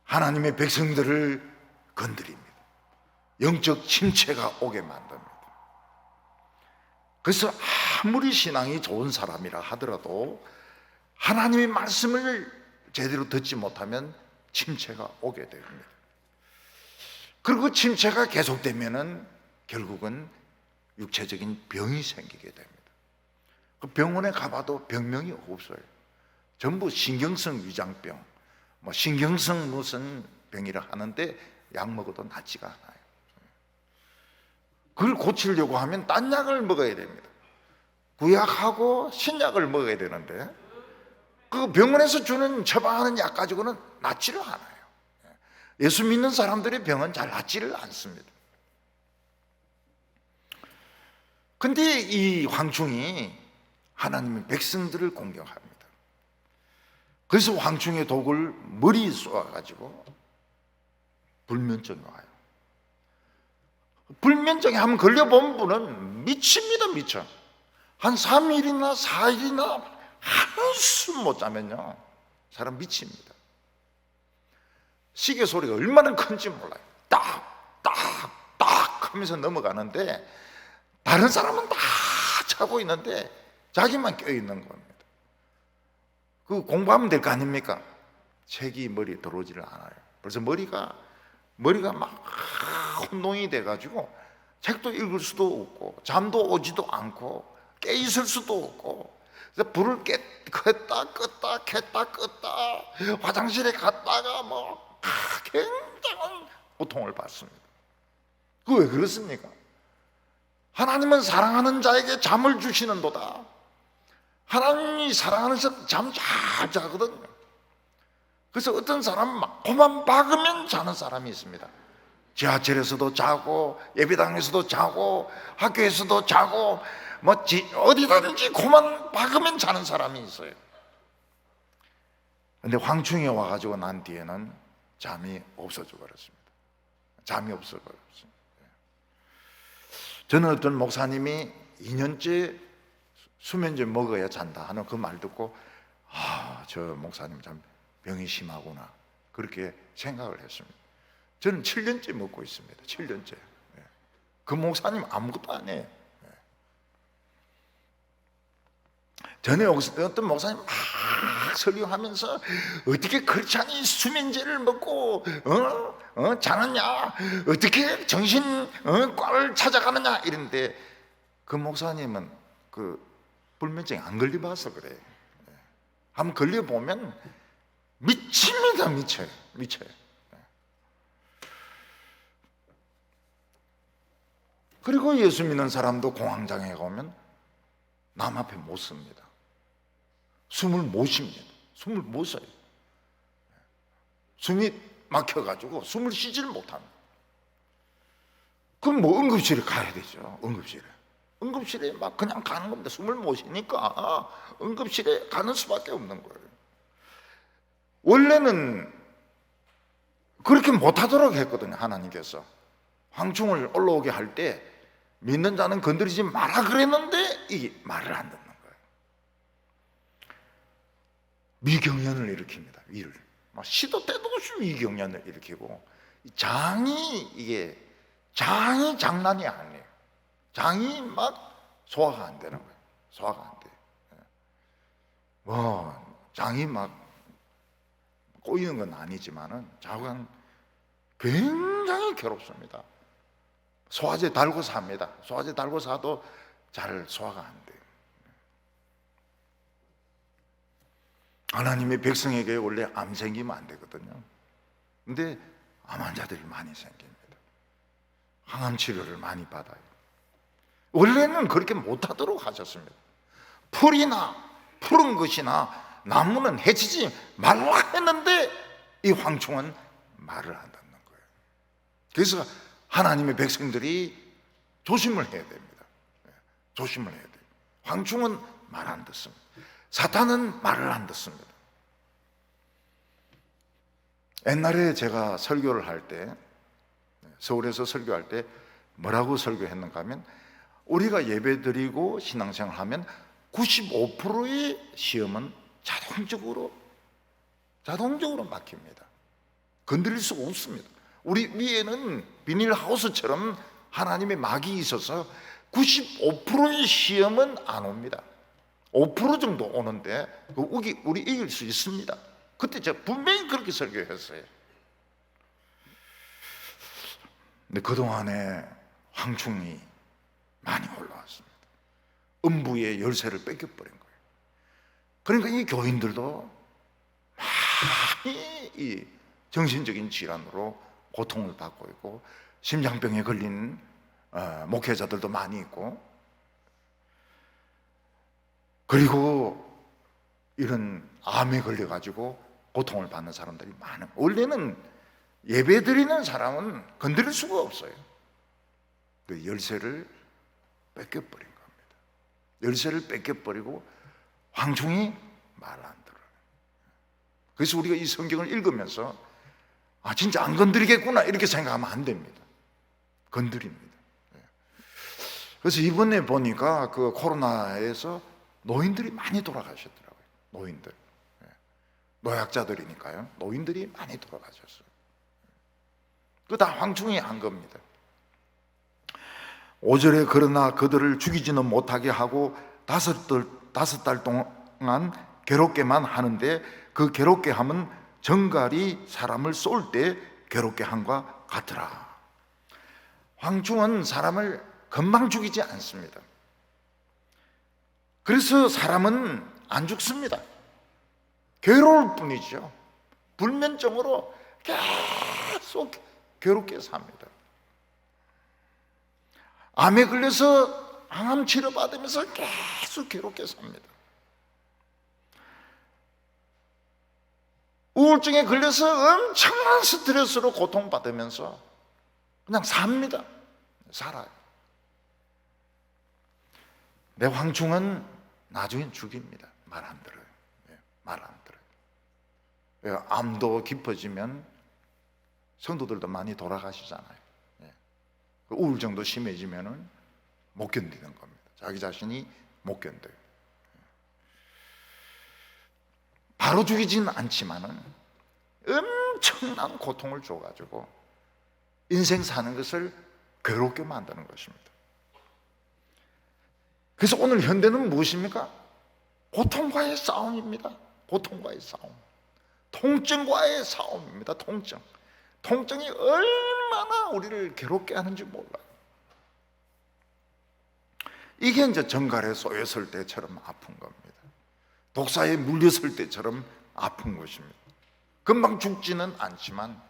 하나님의 백성들을 건드립니다. 영적 침체가 오게 만듭니다. 그래서 아무리 신앙이 좋은 사람이라 하더라도 하나님의 말씀을 제대로 듣지 못하면 침체가 오게 됩니다. 그리고 침체가 계속되면은 결국은 육체적인 병이 생기게 됩니다. 그 병원에 가봐도 병명이 없어요. 전부 신경성 위장병, 뭐 신경성 무슨 병이라 하는데 약 먹어도 낫지가 않아요. 그걸 고치려고 하면 딴 약을 먹어야 됩니다. 구약하고 신약을 먹어야 되는데 그 병원에서 주는 처방하는 약 가지고는 낫지를 않아요. 예수 믿는 사람들의 병은 잘 낫지를 않습니다. 근데 이 황충이 하나님의 백성들을 공격합니다. 그래서 황충의 독을 머리에 쏘아가지고 불면증이 와요. 불면증에 한번 걸려본 분은 미칩니다. 미쳐. 한 3일이나 4일이나 한숨 못 자면요 사람 미칩니다. 시계 소리가 얼마나 큰지 몰라요. 딱딱딱 하면서 넘어가는데 다른 사람은 다 자고 있는데 자기만 깨어있는 겁니다. 그 공부하면 될 거 아닙니까? 책이 머리에 들어오지를 않아요. 그래서 머리가 막 혼동이 돼가지고 책도 읽을 수도 없고 잠도 오지도 않고 깨 있을 수도 없고 그래서 불을 켰다 껐다 켰다 껐다 화장실에 갔다가 뭐 굉장한 고통을 받습니다. 그 왜 그렇습니까? 하나님은 사랑하는 자에게 잠을 주시는도다. 하나님이 사랑하는 사람 잠 잘 자거든요. 그래서 어떤 사람은 막 고만 박으면 자는 사람이 있습니다. 지하철에서도 자고 예배당에서도 자고 학교에서도 자고 뭐 어디다든지 고만 박으면 자는 사람이 있어요. 근데 황충이 와가지고 난 뒤에는 잠이 없어져 버렸습니다. 잠이 없어 버렸습니다. 저는 어떤 목사님이 2년째 수면제 먹어야 잔다 하는 그 말 듣고 저 목사님 참 병이 심하구나 그렇게 생각을 했습니다. 저는 7년째 먹고 있습니다. 7년째. 그 목사님 아무것도 안 해요. 전에 어떤 목사님 막 설교하면서 어떻게 크리스찬이 수면제를 먹고 자느냐, 어떻게 정신과를 찾아가느냐 이런데, 그 목사님은 그 불면증 안 걸려봐서 그래. 한번 걸려보면 미칩니다. 미쳐요. 그리고 예수 믿는 사람도 공황장애가 오면 남 앞에 못 섭니다. 숨을 못 쉽니다. 숨을 못 쉬어요. 숨이 막혀가지고 숨을 쉬지를 못합니다. 그럼 뭐 응급실에 가야 되죠. 응급실에 막 그냥 가는 겁니다. 숨을 못 쉬니까 응급실에 가는 수밖에 없는 거예요. 원래는 그렇게 못하도록 했거든요. 하나님께서 황충을 올라오게 할 때 믿는 자는 건드리지 마라 그랬는데 이게 말을 안 듣는 거예요. 위경련을 일으킵니다. 위를 시도 때도 없이 위경련을 일으키고, 장이 장난이 아니에요. 장이 막 소화가 안 되는 거예요. 소화가 안 돼요. 장이 막 꼬이는 건 아니지만은 장은 굉장히 괴롭습니다. 소화제 달고 삽니다. 소화제 달고 사도 잘 소화가 안 돼요. 하나님의 백성에게 원래 암 생기면 안 되거든요. 근데 암 환자들이 많이 생깁니다. 항암 치료를 많이 받아요. 원래는 그렇게 못하도록 하셨습니다. 풀이나 푸른 것이나 나무는 해치지 말라 했는데 이 황충은 말을 안 듣는 거예요. 그래서 하나님의 백성들이 조심을 해야 됩니다. 조심을 해야 돼요. 황충은 말 안 듣습니다. 사탄은 말을 안 듣습니다. 옛날에 제가 설교를 할 때, 서울에서 설교할 때 뭐라고 설교했는가 하면, 우리가 예배드리고 신앙생활 하면 95%의 시험은 자동적으로 막힙니다. 건드릴 수가 없습니다. 우리 위에는 비닐하우스처럼 하나님의 막이 있어서 95%의 시험은 안 옵니다. 5% 정도 오는데 우리 이길 수 있습니다. 그때 제가 분명히 그렇게 설교했어요. 근데 그동안에 황충이 많이 올라왔습니다. 음부의 열쇠를 뺏겨버린 거예요. 그러니까 이 교인들도 많이 이 정신적인 질환으로 고통을 받고 있고, 심장병에 걸린 목회자들도 많이 있고, 그리고 이런 암에 걸려가지고 고통을 받는 사람들이 많은. 원래는 예배드리는 사람은 건드릴 수가 없어요. 그 열쇠를 뺏겨버린 겁니다. 열쇠를 뺏겨버리고 황충이 말 안 들어요. 그래서 우리가 이 성경을 읽으면서 진짜 안 건드리겠구나 이렇게 생각하면 안 됩니다. 건드립니다. 그래서 이번에 보니까 그 코로나에서 노인들이 많이 돌아가셨더라고요. 노인들, 노약자들이니까요. 노인들이 많이 돌아가셨어요. 그거 다 황충이 한 겁니다. 5절에 그러나 그들을 죽이지는 못하게 하고 다섯 달 동안 괴롭게만 하는데 그 괴롭게 함은 정갈이 사람을 쏠 때 괴롭게 함과 같으라. 황충은 사람을 금방 죽이지 않습니다. 그래서 사람은 안 죽습니다. 괴로울 뿐이죠. 불면증으로 계속 괴롭게 삽니다. 암에 걸려서 항암 치료 받으면서 계속 괴롭게 삽니다. 우울증에 걸려서 엄청난 스트레스로 고통받으면서 그냥 삽니다. 살아요. 내 황충은 나중엔 죽입니다. 말 안 들어요. 말 안 들어요. 암도 깊어지면 성도들도 많이 돌아가시잖아요. 우울증도 심해지면 못 견디는 겁니다. 자기 자신이 못 견뎌요. 바로 죽이지는 않지만은 엄청난 고통을 줘가지고 인생 사는 것을 괴롭게 만드는 것입니다. 그래서 오늘 현대는 무엇입니까? 고통과의 싸움입니다. 고통과의 싸움, 통증과의 싸움입니다. 통증이 얼마나 우리를 괴롭게 하는지 몰라요. 이게 이제 정갈에 쏘였을 때처럼 아픈 겁니다. 독사에 물렸을 때처럼 아픈 것입니다. 금방 죽지는 않지만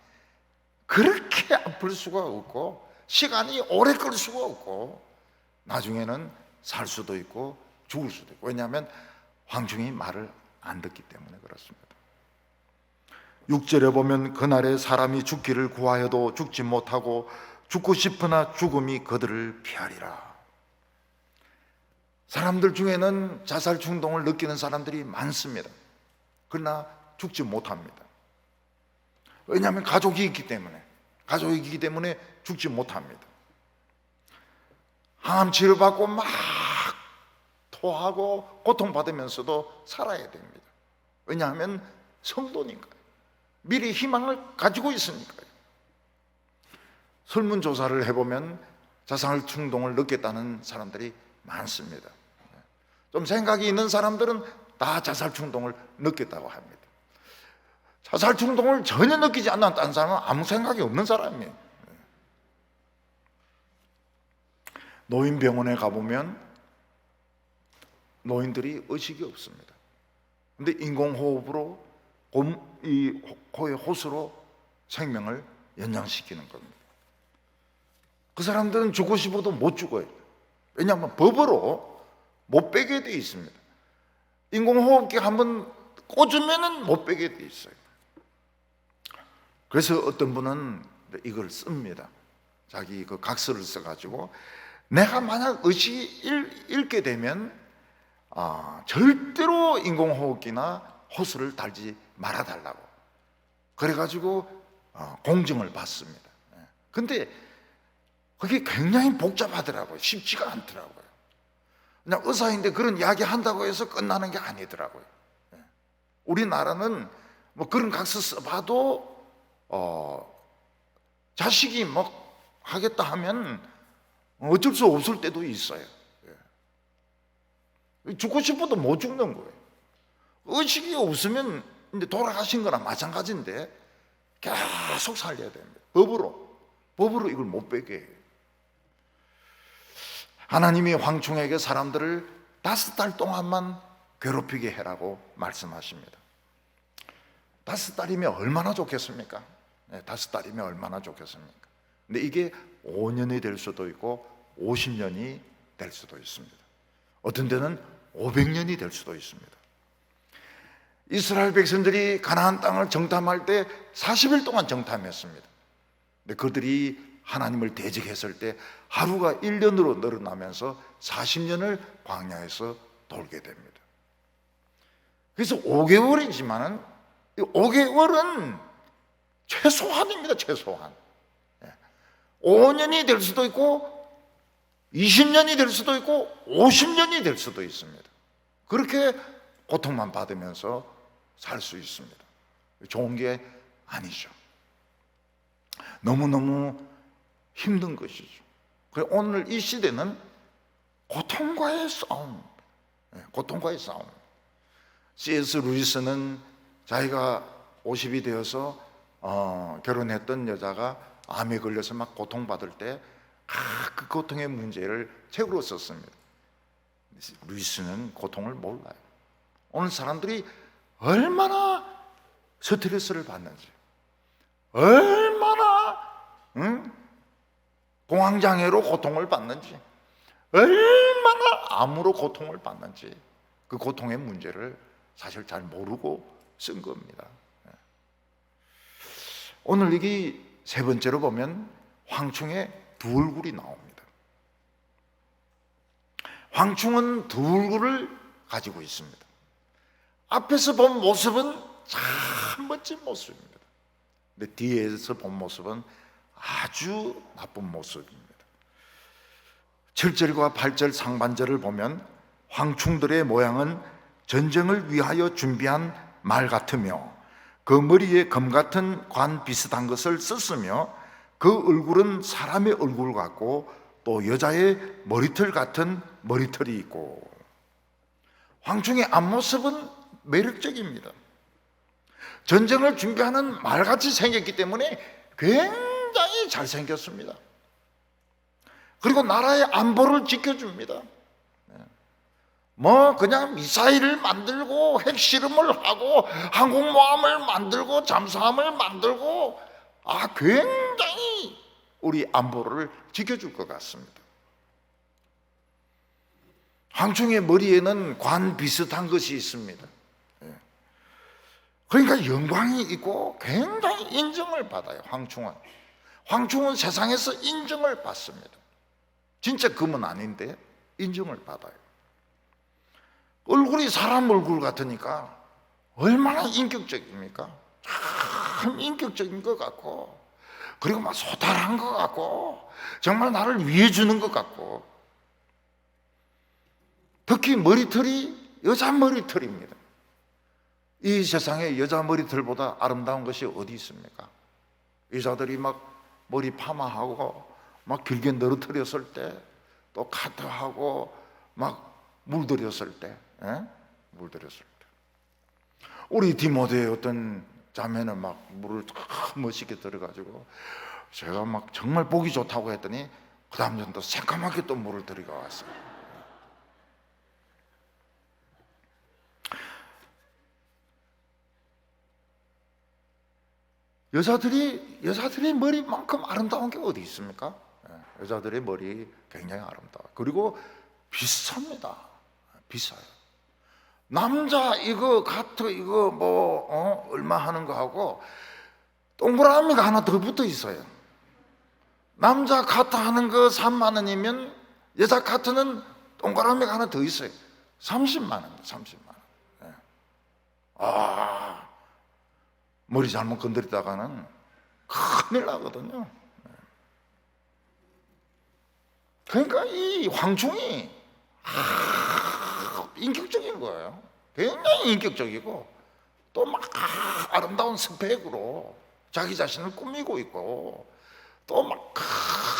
그렇게 아플 수가 없고 시간이 오래 끌 수가 없고 나중에는 살 수도 있고 죽을 수도 있고, 왜냐하면 황충이 말을 안 듣기 때문에 그렇습니다. 6절에 보면 그날에 사람이 죽기를 구하여도 죽지 못하고 죽고 싶으나 죽음이 그들을 피하리라. 사람들 중에는 자살 충동을 느끼는 사람들이 많습니다. 그러나 죽지 못합니다. 왜냐하면 가족이 있기 때문에 죽지 못합니다. 항암 치료받고 막 토하고 고통받으면서도 살아야 됩니다. 왜냐하면 성도니까요. 미리 희망을 가지고 있으니까요. 설문조사를 해보면 자살 충동을 느꼈다는 사람들이 많습니다. 좀 생각이 있는 사람들은 다 자살 충동을 느꼈다고 합니다. 자살 충동을 전혀 느끼지 않았다는 사람은 아무 생각이 없는 사람이에요. 노인병원에 가보면 노인들이 의식이 없습니다. 근데 인공호흡으로 이 코의 호수로 생명을 연장시키는 겁니다. 그 사람들은 죽고 싶어도 못 죽어요. 왜냐하면 법으로 못 빼게 돼 있습니다. 인공호흡기 한번 꽂으면 못 빼게 돼 있어요. 그래서 어떤 분은 이걸 씁니다. 자기 그 각서를 써가지고 내가 만약 의식이 잃게 되면 절대로 인공호흡기나 호수를 달지 말아달라고 그래가지고 공증을 받습니다. 근데 그게 굉장히 복잡하더라고요. 쉽지가 않더라고요. 그냥 의사인데 그런 이야기 한다고 해서 끝나는 게 아니더라고요. 우리나라는 뭐 그런 각서 써봐도 자식이 뭐 하겠다 하면 어쩔 수 없을 때도 있어요. 죽고 싶어도 못 죽는 거예요. 의식이 없으면 이제 돌아가신 거나 마찬가지인데 계속 살려야 됩니다. 법으로 이걸 못 빼게 해요. 하나님이 황충에게 사람들을 5달 동안만 괴롭히게 해라고 말씀하십니다. 5달이면 얼마나 좋겠습니까? 5달이면 얼마나 좋겠습니까? 근데 이게 5년이 될 수도 있고 50년이 될 수도 있습니다. 어떤 데는 500년이 될 수도 있습니다. 이스라엘 백성들이 가나안 땅을 정탐할 때 40일 동안 정탐했습니다. 근데 그들이 하나님을 대적했을 때 하루가 1년으로 늘어나면서 40년을 광야에서 돌게 됩니다. 그래서 5개월이지만은 5개월은 최소한입니다. 최소한 5년이 될 수도 있고 20년이 될 수도 있고 50년이 될 수도 있습니다. 그렇게 고통만 받으면서 살 수 있습니다. 좋은 게 아니죠. 너무너무 힘든 것이죠. 그래서 오늘 이 시대는 고통과의 싸움, 고통과의 싸움. C.S. 루이스는 자기가 50이 되어서 결혼했던 여자가 암에 걸려서 막 고통받을 때 그 고통의 문제를 책으로 썼습니다. 루이스는 고통을 몰라요. 오늘 사람들이 얼마나 스트레스를 받는지, 얼마나 공황장애로 고통을 받는지, 얼마나 암으로 고통을 받는지 그 고통의 문제를 사실 잘 모르고 쓴 겁니다. 오늘 이게 세 번째로 보면 황충의 두 얼굴이 나옵니다. 황충은 두 얼굴을 가지고 있습니다. 앞에서 본 모습은 참 멋진 모습입니다. 근데 뒤에서 본 모습은 아주 나쁜 모습입니다. 7절과 8절 상반절을 보면 황충들의 모양은 전쟁을 위하여 준비한 말 같으며 그 머리에 검 같은 관 비슷한 것을 썼으며 그 얼굴은 사람의 얼굴 같고 또 여자의 머리털 같은 머리털이 있고, 황충의 앞모습은 매력적입니다. 전쟁을 준비하는 말같이 생겼기 때문에 굉장히 잘생겼습니다. 그리고 나라의 안보를 지켜줍니다. 뭐 그냥 미사일을 만들고 핵실험을 하고 항공모함을 만들고 잠수함을 만들고 굉장히 우리 안보를 지켜줄 것 같습니다. 황충의 머리에는 관 비슷한 것이 있습니다. 그러니까 영광이 있고 굉장히 인정을 받아요. 황충은 세상에서 인정을 받습니다. 진짜 금은 아닌데 인정을 받아요. 얼굴이 사람 얼굴 같으니까 얼마나 인격적입니까? 참 인격적인 것 같고, 그리고 막 소탈한 것 같고, 정말 나를 위해 주는 것 같고, 특히 머리털이 여자 머리털입니다. 이 세상에 여자 머리털보다 아름다운 것이 어디 있습니까? 여자들이 막 머리 파마하고 막 길게 늘어뜨렸을 때, 또 카트하고 막 물들였을 때, 물들였을 때, 우리 디모데의 어떤 자매는 막 물을 멋있게 들어가지고 제가 막 정말 보기 좋다고 했더니 그 다음 년도 새까맣게 또 물을 들이가 왔어요. 여자들이 머리만큼 아름다운 게 어디 있습니까? 여자들의 머리 굉장히 아름다워요. 그리고 비쌉니다. 비싸요. 남자 이거 가트 이거 뭐 얼마 하는 거 하고 동그라미가 하나 더 붙어 있어요. 남자 카트 하는 거 3만 원이면 여자 카트는 동그라미가 하나 더 있어요. 30만 원, 30만 원. 머리 잘못 건드리다가는 큰일 나거든요. 그러니까 이 황충이 인격적인 거예요. 굉장히 인격적이고 또 막 아름다운 스펙으로 자기 자신을 꾸미고 있고 또 막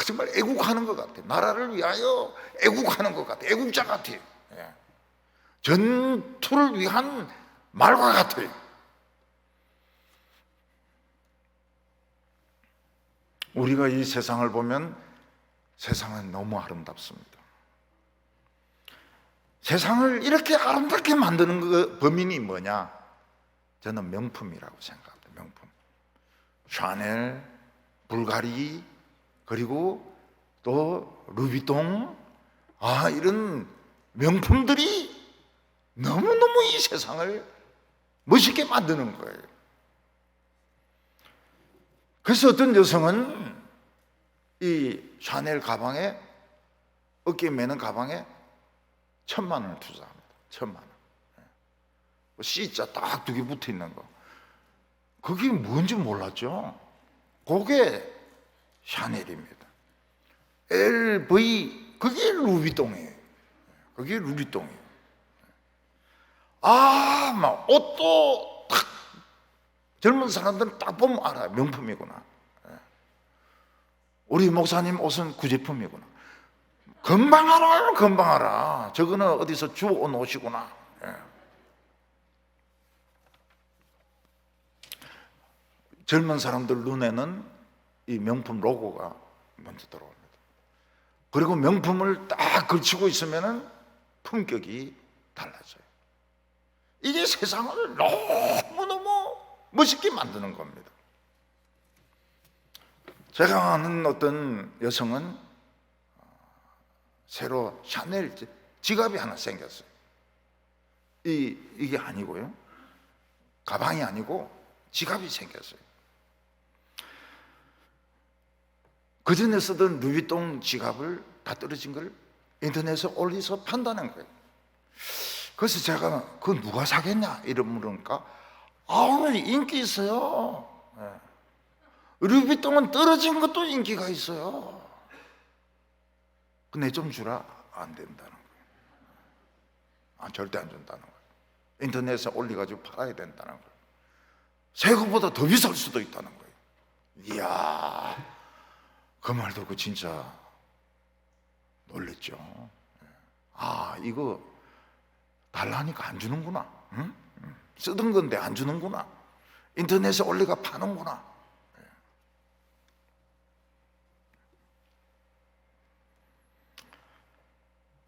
정말 애국하는 것 같아요. 나라를 위하여 애국하는 것 같아요. 애국자 같아요. 전투를 위한 말과 같아요. 우리가 이 세상을 보면 세상은 너무 아름답습니다. 세상을 이렇게 아름답게 만드는 그 범인이 뭐냐? 저는 명품이라고 생각합니다. 명품. 샤넬, 불가리, 그리고 또 루비통, 이런 명품들이 너무너무 이 세상을 멋있게 만드는 거예요. 그래서 어떤 여성은 이 샤넬 가방에, 어깨에 매는 가방에 1,000만 원을 투자합니다. 1,000만 원. C자 딱 2개 붙어 있는 거. 그게 뭔지 몰랐죠. 그게 샤넬입니다. LV, 그게 루비통이에요. 그게 루비통이에요. 막 옷도 딱 젊은 사람들은 딱 보면 알아요. 명품이구나. 우리 목사님 옷은 구제품이구나. 금방 알아요. 금방 알아. 저거는 어디서 주워온 옷이구나. 젊은 사람들 눈에는 이 명품 로고가 먼저 들어옵니다. 그리고 명품을 딱 걸치고 있으면 품격이 달라져요. 이게 세상을 너무너무 멋있게 만드는 겁니다. 제가 아는 어떤 여성은 새로 샤넬 지갑이 하나 생겼어요. 이게 아니고요. 가방이 아니고 지갑이 생겼어요. 그 전에 쓰던 루비통 지갑을 다 떨어진 걸 인터넷에 올려서 판다는 거예요. 그래서 제가 그거 누가 사겠냐 이런 물으니까 인기 있어요. 루비통은 떨어진 것도 인기가 있어요. 근데 좀 주라. 안 된다는 거예요. 절대 안 준다는 거예요. 인터넷에 올려가지고 팔아야 된다는 거예요. 새 것보다 더 비쌀 수도 있다는 거예요. 이야, 그 말 듣고 진짜 놀랬죠. 이거 달라니까 안 주는구나. 응? 쓰던 건데 안 주는구나. 인터넷에 올려가 파는구나.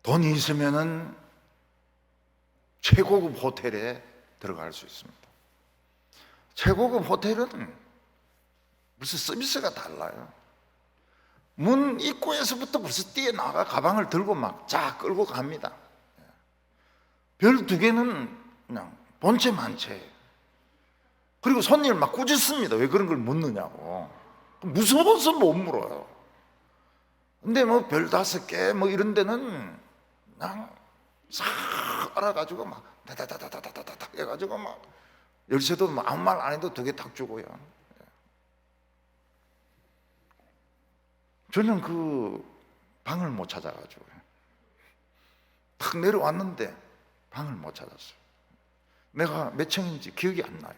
돈이 있으면은 최고급 호텔에 들어갈 수 있습니다. 최고급 호텔은 무슨 서비스가 달라요. 문 입구에서부터 벌써 뛰어나가 가방을 들고 막 쫙 끌고 갑니다. 별 2개는 그냥 본체 만체. 그리고 손님을 막 꾸짖습니다. 왜 그런 걸 묻느냐고. 무서워서 못 물어요. 근데 뭐 별 5개 뭐 이런 데는 그냥 싹 알아가지고 막 다다다다다다다 해가지고 막 열쇠도 뭐 아무 말 안 해도 2개 탁 주고요. 저는 그 방을 못 찾아가지고 탁 내려왔는데 방을 못 찾았어요. 내가 몇 층인지 기억이 안 나요.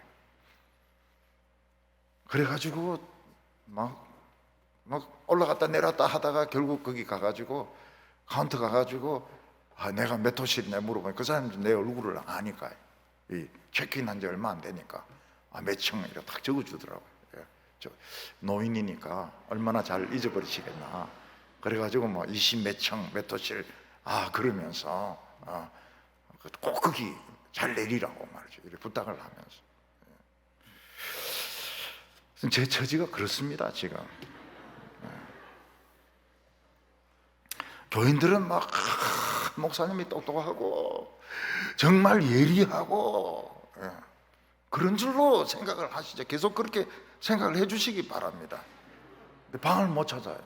그래가지고 막 올라갔다 내려갔다 하다가 결국 거기 가가지고 카운터 가가지고 내가 몇 호실이냐 물어보니까 그 사람이 내 얼굴을 아니까 이 체크인한 지 얼마 안 되니까 몇 층 이렇게 딱 적어주더라고요. 저 노인이니까 얼마나 잘 잊어버리시겠나. 그래가지고 뭐 20 몇 층 몇 호실 그러면서 꼭 거기 잘 내리라고 말이죠. 이렇게 부탁을 하면서. 제 처지가 그렇습니다 지금. 교인들은 막 목사님이 똑똑하고 정말 예리하고 그런 줄로 생각을 하시죠. 계속 그렇게 생각을 해주시기 바랍니다. 근데 방을 못 찾아요.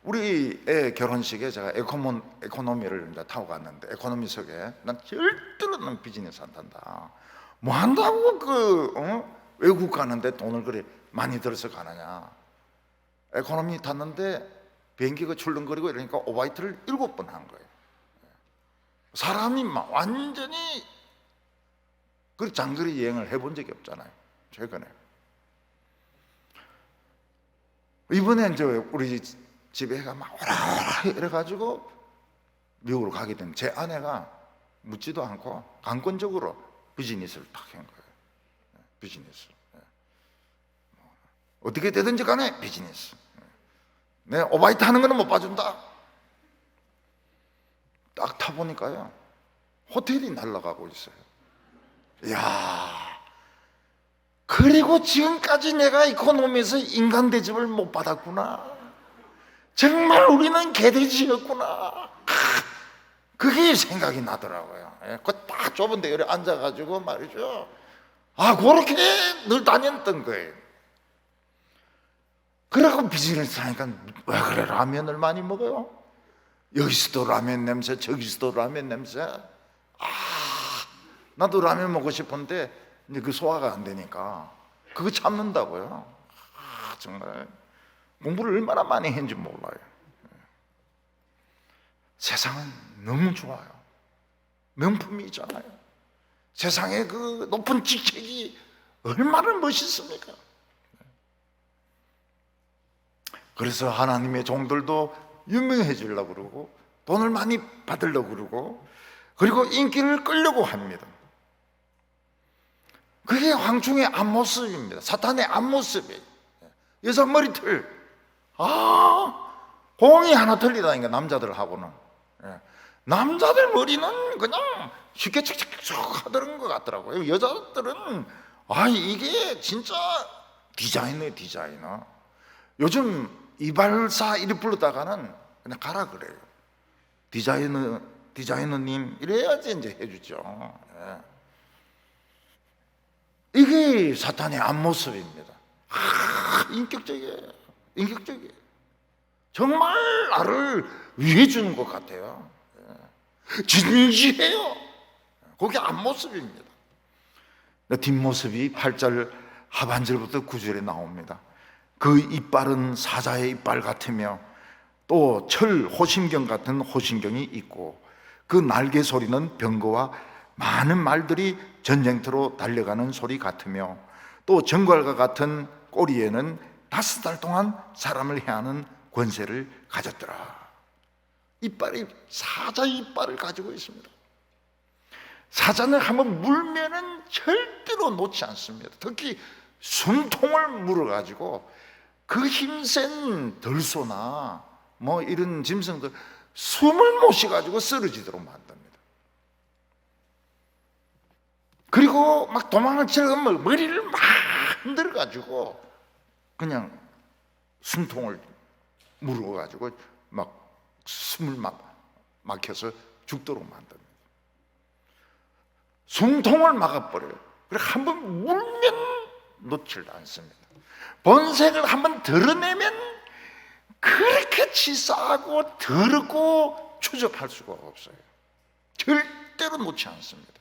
우리 애 결혼식에 제가 에코노미를 이제 타고 갔는데 에코노미석에 난 절대로 난 비즈니스 안 탄다. 뭐 한다고 외국 가는데 돈을 그래 많이 들어서 가느냐. 에코노미 탔는데 비행기가 출렁거리고 이러니까 오바이트를 7번 한 거예요. 사람이 막 완전히 그 장거리 여행을 해본 적이 없잖아요. 최근에 이번에 이제 우리 집에 애가 막 오라 이래가지고 미국으로 가게 된 제 아내가 묻지도 않고 강권적으로 비즈니스를 딱 한 거예요. 비즈니스. 어떻게 되든지 간에 비즈니스. 내 오바이트 하는 거는 못 봐준다. 딱 타보니까요 호텔이 날아가고 있어요. 이야, 그리고 지금까지 내가 이코노미에서 인간 대접을 못 받았구나. 정말 우리는 개돼지였구나. 그게 생각이 나더라고요. 그 딱 좁은 데에 앉아가지고 말이죠. 그렇게 늘 다녔던 거예요. 그래갖고 비즈니스 하니까 왜 그래 라면을 많이 먹어요? 여기서도 라면 냄새, 저기서도 라면 냄새. 나도 라면 먹고 싶은데 이제 그 소화가 안 되니까 그거 참는다고요. 정말 공부를 얼마나 많이 했는지 몰라요. 세상은 너무 좋아요. 명품이 있잖아요. 세상에 그 높은 직책이 얼마나 멋있습니까? 그래서 하나님의 종들도 유명해지려고 그러고 돈을 많이 받으려고 그러고 그리고 인기를 끌려고 합니다. 그게 황충의 앞모습입니다. 사탄의 앞모습이에요. 여자 머리털 공이 하나 틀리다니까 남자들하고는. 남자들 머리는 그냥 쉽게 척척척 하던 것 같더라고요. 여자들은 이게 진짜 디자이너예요, 디자이너. 요즘 이발사 이리 부르다가는 그냥 가라 그래요. 디자이너님 이래야지 이제 해주죠. 이게 사탄의 앞모습입니다. 인격적이에요. 인격적이에요. 정말 나를 위해 주는 것 같아요. 진지해요. 그게 앞모습입니다. 뒷모습이 8절 하반절부터 9절에 나옵니다. 그 이빨은 사자의 이빨 같으며 또 철 호심경 같은 호심경이 있고 그 날개 소리는 병거와 많은 말들이 전쟁터로 달려가는 소리 같으며 또 정갈과 같은 꼬리에는 5달 동안 사람을 해하는 권세를 가졌더라. 이빨이 사자 이빨을 가지고 있습니다. 사자는 한번 물면은 절대로 놓지 않습니다. 특히 숨통을 물어가지고 그 힘센 들소나 뭐 이런 짐승들 숨을 못 쉬가지고 쓰러지도록 만듭니다. 그리고 막 도망을 치려면 머리를 막 흔들어가지고 그냥 숨통을 물어가지고 막 숨을 막혀서 죽도록 만듭니다. 숨통을 막아버려요. 그래 한번 물면 놓질 않습니다. 본색을 한번 드러내면 그렇게 치사하고 더럽고 추접할 수가 없어요. 절대로 놓지 않습니다.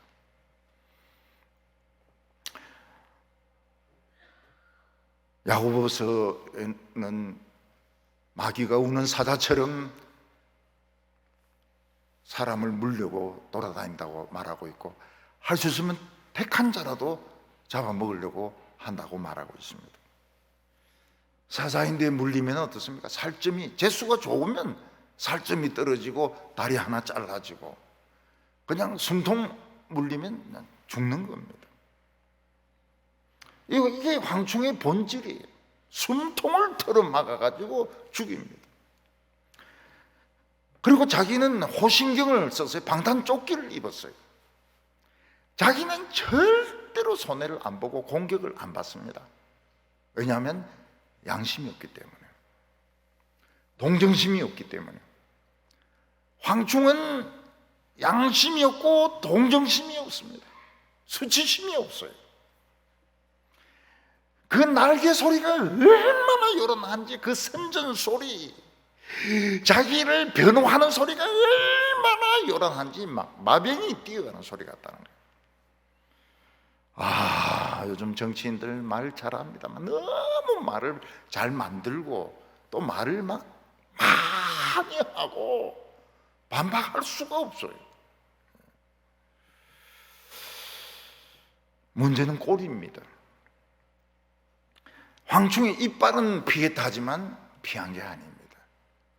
야고보서에는 마귀가 우는 사자처럼 사람을 물려고 돌아다닌다고 말하고 있고, 할 수 있으면 택한 자라도 잡아먹으려고 한다고 말하고 있습니다. 사자인데 물리면 어떻습니까? 살점이, 재수가 좋으면 살점이 떨어지고 다리 하나 잘라지고, 그냥 숨통 물리면 그냥 죽는 겁니다. 이게 황충의 본질이에요. 숨통을 털어막아가지고 죽입니다. 그리고 자기는 호신경을 썼어요. 방탄조끼를 입었어요. 자기는 절대로 손해를 안 보고 공격을 안 받습니다. 왜냐하면 양심이 없기 때문에, 동정심이 없기 때문에. 황충은 양심이 없고 동정심이 없습니다. 수치심이 없어요. 그 날개 소리가 얼마나 요란한지, 그 선전 소리, 자기를 변호하는 소리가 얼마나 요란한지 막 마병이 뛰어가는 소리 같다는 거예요. 요즘 정치인들 말 잘합니다만 너무 말을 잘 만들고 또 말을 막 많이 하고 반박할 수가 없어요. 문제는 꼴입니다. 황충의 이빨은 피했다지만 피한 게 아닙니다.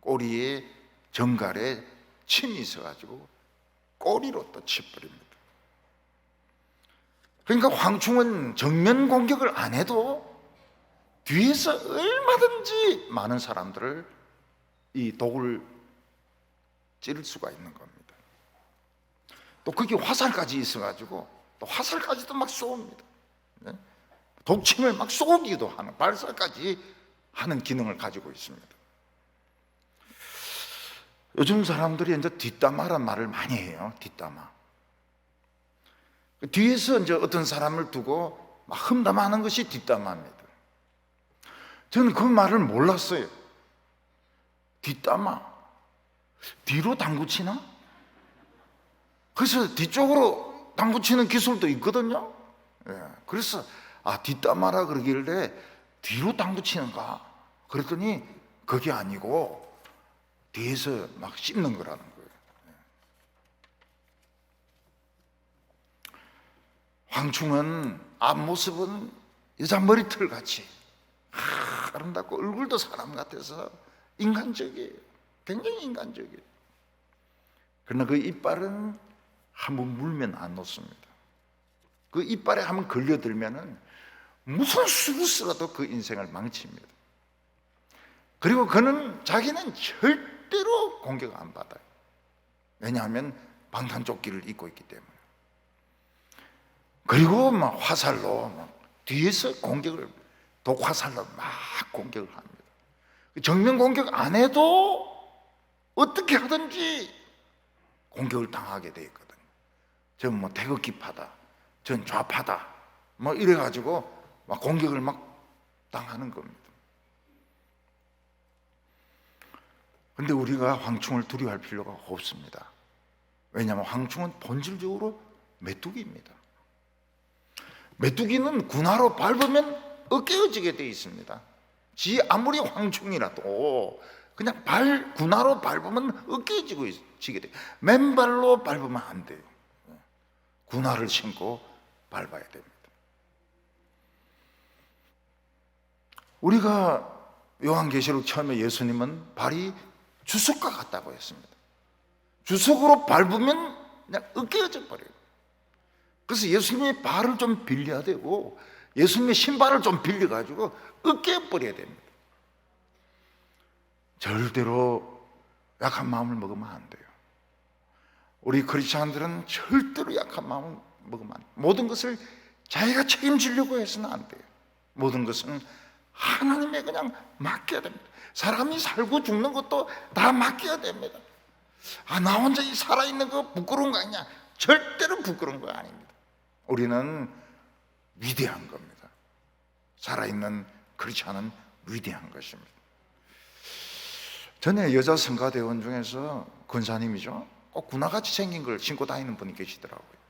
꼬리에 정갈에 침이 있어가지고 꼬리로 또 치버립니다. 그러니까 황충은 정면 공격을 안 해도 뒤에서 얼마든지 많은 사람들을 이 독을 찌를 수가 있는 겁니다. 또 그게 화살까지 있어가지고 또 화살까지도 막 쏘옵니다. 네? 독침을 막 쏘기도 하는, 발사까지 하는 기능을 가지고 있습니다. 요즘 사람들이 이제 뒷담화란 말을 많이 해요. 뒷담화. 뒤에서 이제 어떤 사람을 두고 막 험담하는 것이 뒷담화입니다. 저는 그 말을 몰랐어요. 뒷담화. 뒤로 당구치나? 그래서 뒤쪽으로 당구치는 기술도 있거든요. 그래서 뒷담화라 그러길래 뒤로 당구치는가? 그랬더니 그게 아니고 뒤에서 막 씹는 거라는 거예요. 황충은 앞모습은 여자 머리털 같이 아름답고 얼굴도 사람 같아서 인간적이에요. 굉장히 인간적이에요. 그러나 그 이빨은 한번 물면 안 놓습니다. 그 이빨에 한번 걸려들면은 무슨 수를 쓰라도 그 인생을 망칩니다. 그리고 그는 자기는 절대로 공격 안 받아요. 왜냐하면 방탄조끼를 입고 있기 때문에. 그리고 막 화살로 막 뒤에서 공격을, 독화살로 막 공격을 합니다. 정면 공격 안 해도 어떻게 하든지 공격을 당하게 돼 있거든요. 전 뭐 태극기파다, 전 좌파다, 뭐 이래가지고 막 공격을 막 당하는 겁니다. 근데 우리가 황충을 두려워할 필요가 없습니다. 왜냐하면 황충은 본질적으로 메뚜기입니다. 메뚜기는 군화로 밟으면 으깨어지게 되어 있습니다. 지 아무리 황충이라도 그냥 군화로 밟으면 으깨어지게 돼요. 맨발로 밟으면 안 돼요. 군화를 신고 밟아야 됩니다. 우리가 요한계시록 처음에 예수님은 발이 주석과 같다고 했습니다. 주석으로 밟으면 그냥 으깨어져 버려요. 그래서 예수님의 발을 좀 빌려야 되고 예수님의 신발을 좀 빌려가지고 으깨버려야 됩니다. 절대로 약한 마음을 먹으면 안 돼요. 우리 크리스찬들은 절대로 약한 마음을 먹으면 안 돼요. 모든 것을 자기가 책임지려고 해서는 안 돼요. 모든 것은 하나님에 그냥 맡겨야 됩니다. 사람이 살고 죽는 것도 다 맡겨야 됩니다. 나 혼자 이 살아있는 거 부끄러운 거 아니냐? 절대로 부끄러운 거 아닙니다. 우리는 위대한 겁니다. 살아있는 크리스찬은 위대한 것입니다. 전에 여자 성가대원 중에서 권사님이죠, 꼭 군화같이 생긴 걸 신고 다니는 분이 계시더라고요.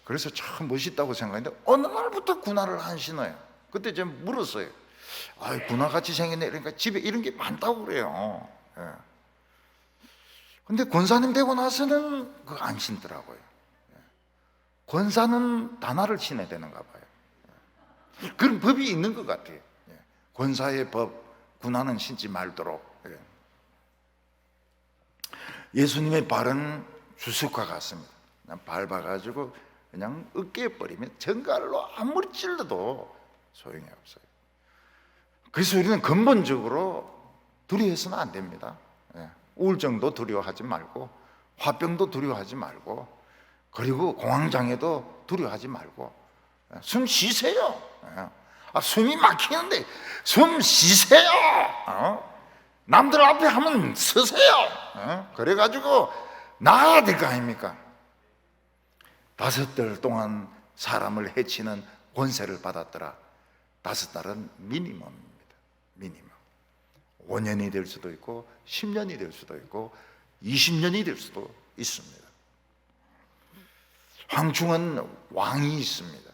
그래서 참 멋있다고 생각했는데 어느 날부터 군화를 안 신어요. 그때 제가 물었어요. 군화같이 생겼네. 그러니까 집에 이런 게 많다고 그래요. 예. 근데 권사님 되고 나서는 그거 안 신더라고요. 예. 권사는 단화를 신어야 되는가 봐요. 예. 그런 법이 있는 것 같아요. 예. 권사의 법, 군화는 신지 말도록. 예. 예수님의 발은 주석과 같습니다. 그냥 밟아가지고 그냥 으깨버리면 전갈로 아무리 찔러도 소용이 없어요. 그래서 우리는 근본적으로 두려워해서는 안 됩니다. 예. 우울증도 두려워하지 말고 화병도 두려워하지 말고 그리고 공황장애도 두려워하지 말고 숨 쉬세요. 예. 숨이 막히는데 숨 쉬세요. 남들 앞에 하면 서세요. 그래가지고 나아야 될 거 아닙니까? 5달 동안 사람을 해치는 권세를 받았더라. 5달은 미니멈입니다. 미니멈. 5년이 될 수도 있고 10년이 될 수도 있고 20년이 될 수도 있습니다. 황충은 왕이 있습니다.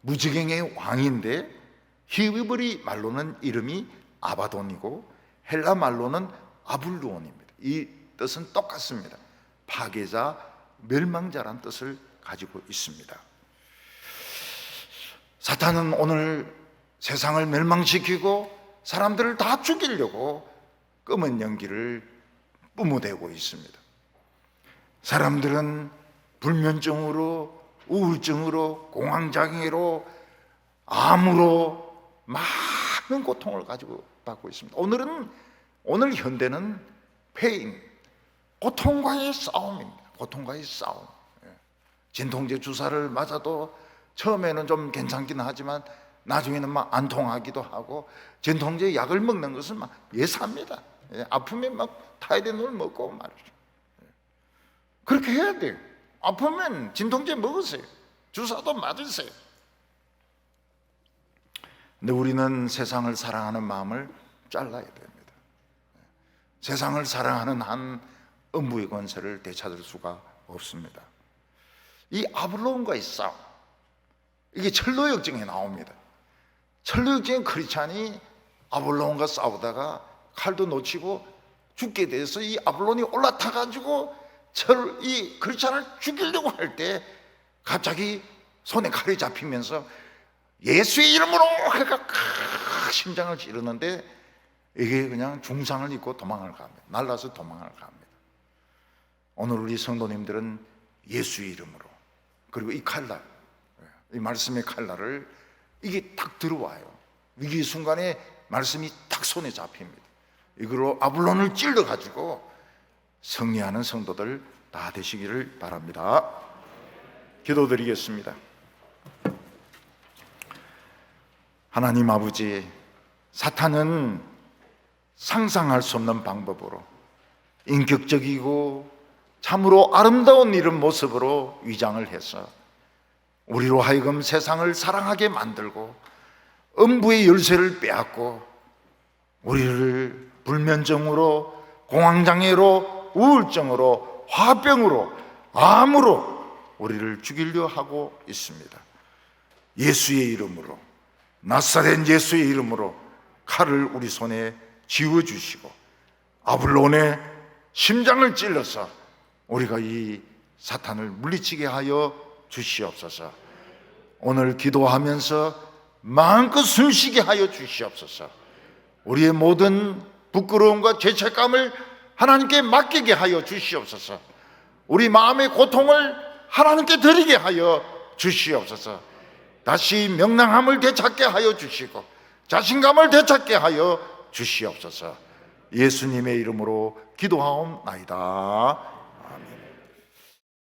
무지갱의 왕인데 히브리 말로는 이름이 아바돈이고 헬라 말로는 아블루온입니다. 이 뜻은 똑같습니다. 파괴자, 멸망자란 뜻을 가지고 있습니다. 사탄은 오늘 세상을 멸망시키고 사람들을 다 죽이려고 검은 연기를 뿜어대고 있습니다. 사람들은 불면증으로, 우울증으로, 공황장애로, 암으로 많은 고통을 가지고 받고 있습니다. 오늘 현대는 페인, 고통과의 싸움입니다. 고통과의 싸움. 진통제 주사를 맞아도 처음에는 좀 괜찮긴 하지만 나중에는 막 안 통하기도 하고, 진통제 약을 먹는 것은 막 예사입니다. 아프면 막 타이레놀 먹고 말이죠. 그렇게 해야 돼요. 아프면 진통제 먹으세요. 주사도 맞으세요. 근데 우리는 세상을 사랑하는 마음을 잘라야 됩니다. 세상을 사랑하는 한 음부의 권세를 되찾을 수가 없습니다. 이 아블론과의 싸움, 이게 철로역정에 나옵니다. 철로역정의 크리스찬이 아블론과 싸우다가 칼도 놓치고 죽게 돼서 이 아블론이 올라타가지고 이 크리스찬을 죽이려고 할 때 갑자기 손에 칼이 잡히면서 예수의 이름으로 해가 심장을 찌르는데 이게 그냥 중상을 입고 도망을 갑니다. 날라서 도망을 갑니다. 오늘 우리 성도님들은 예수의 이름으로, 그리고 이 칼날, 이 말씀의 칼날을 이게 딱 들어와요. 위기 순간에 말씀이 딱 손에 잡힙니다. 이거로 아블론을 찔러가지고 승리하는 성도들 다 되시기를 바랍니다. 기도드리겠습니다. 하나님 아버지, 사탄은 상상할 수 없는 방법으로 인격적이고 참으로 아름다운 이런 모습으로 위장을 해서 우리로 하여금 세상을 사랑하게 만들고 음부의 열쇠를 빼앗고 우리를 불면증으로, 공황장애로, 우울증으로, 화병으로, 암으로 우리를 죽이려 하고 있습니다. 예수의 이름으로, 나사렛 예수의 이름으로 칼을 우리 손에 쥐어주시고 아블론의 심장을 찔러서 우리가 이 사탄을 물리치게 하여 주시옵소서. 오늘 기도하면서 마음껏 숨쉬게 하여 주시옵소서. 우리의 모든 부끄러움과 죄책감을 하나님께 맡기게 하여 주시옵소서. 우리 마음의 고통을 하나님께 드리게 하여 주시옵소서. 다시 명랑함을 되찾게 하여 주시고 자신감을 되찾게 하여 주시옵소서. 예수님의 이름으로 기도하옵나이다.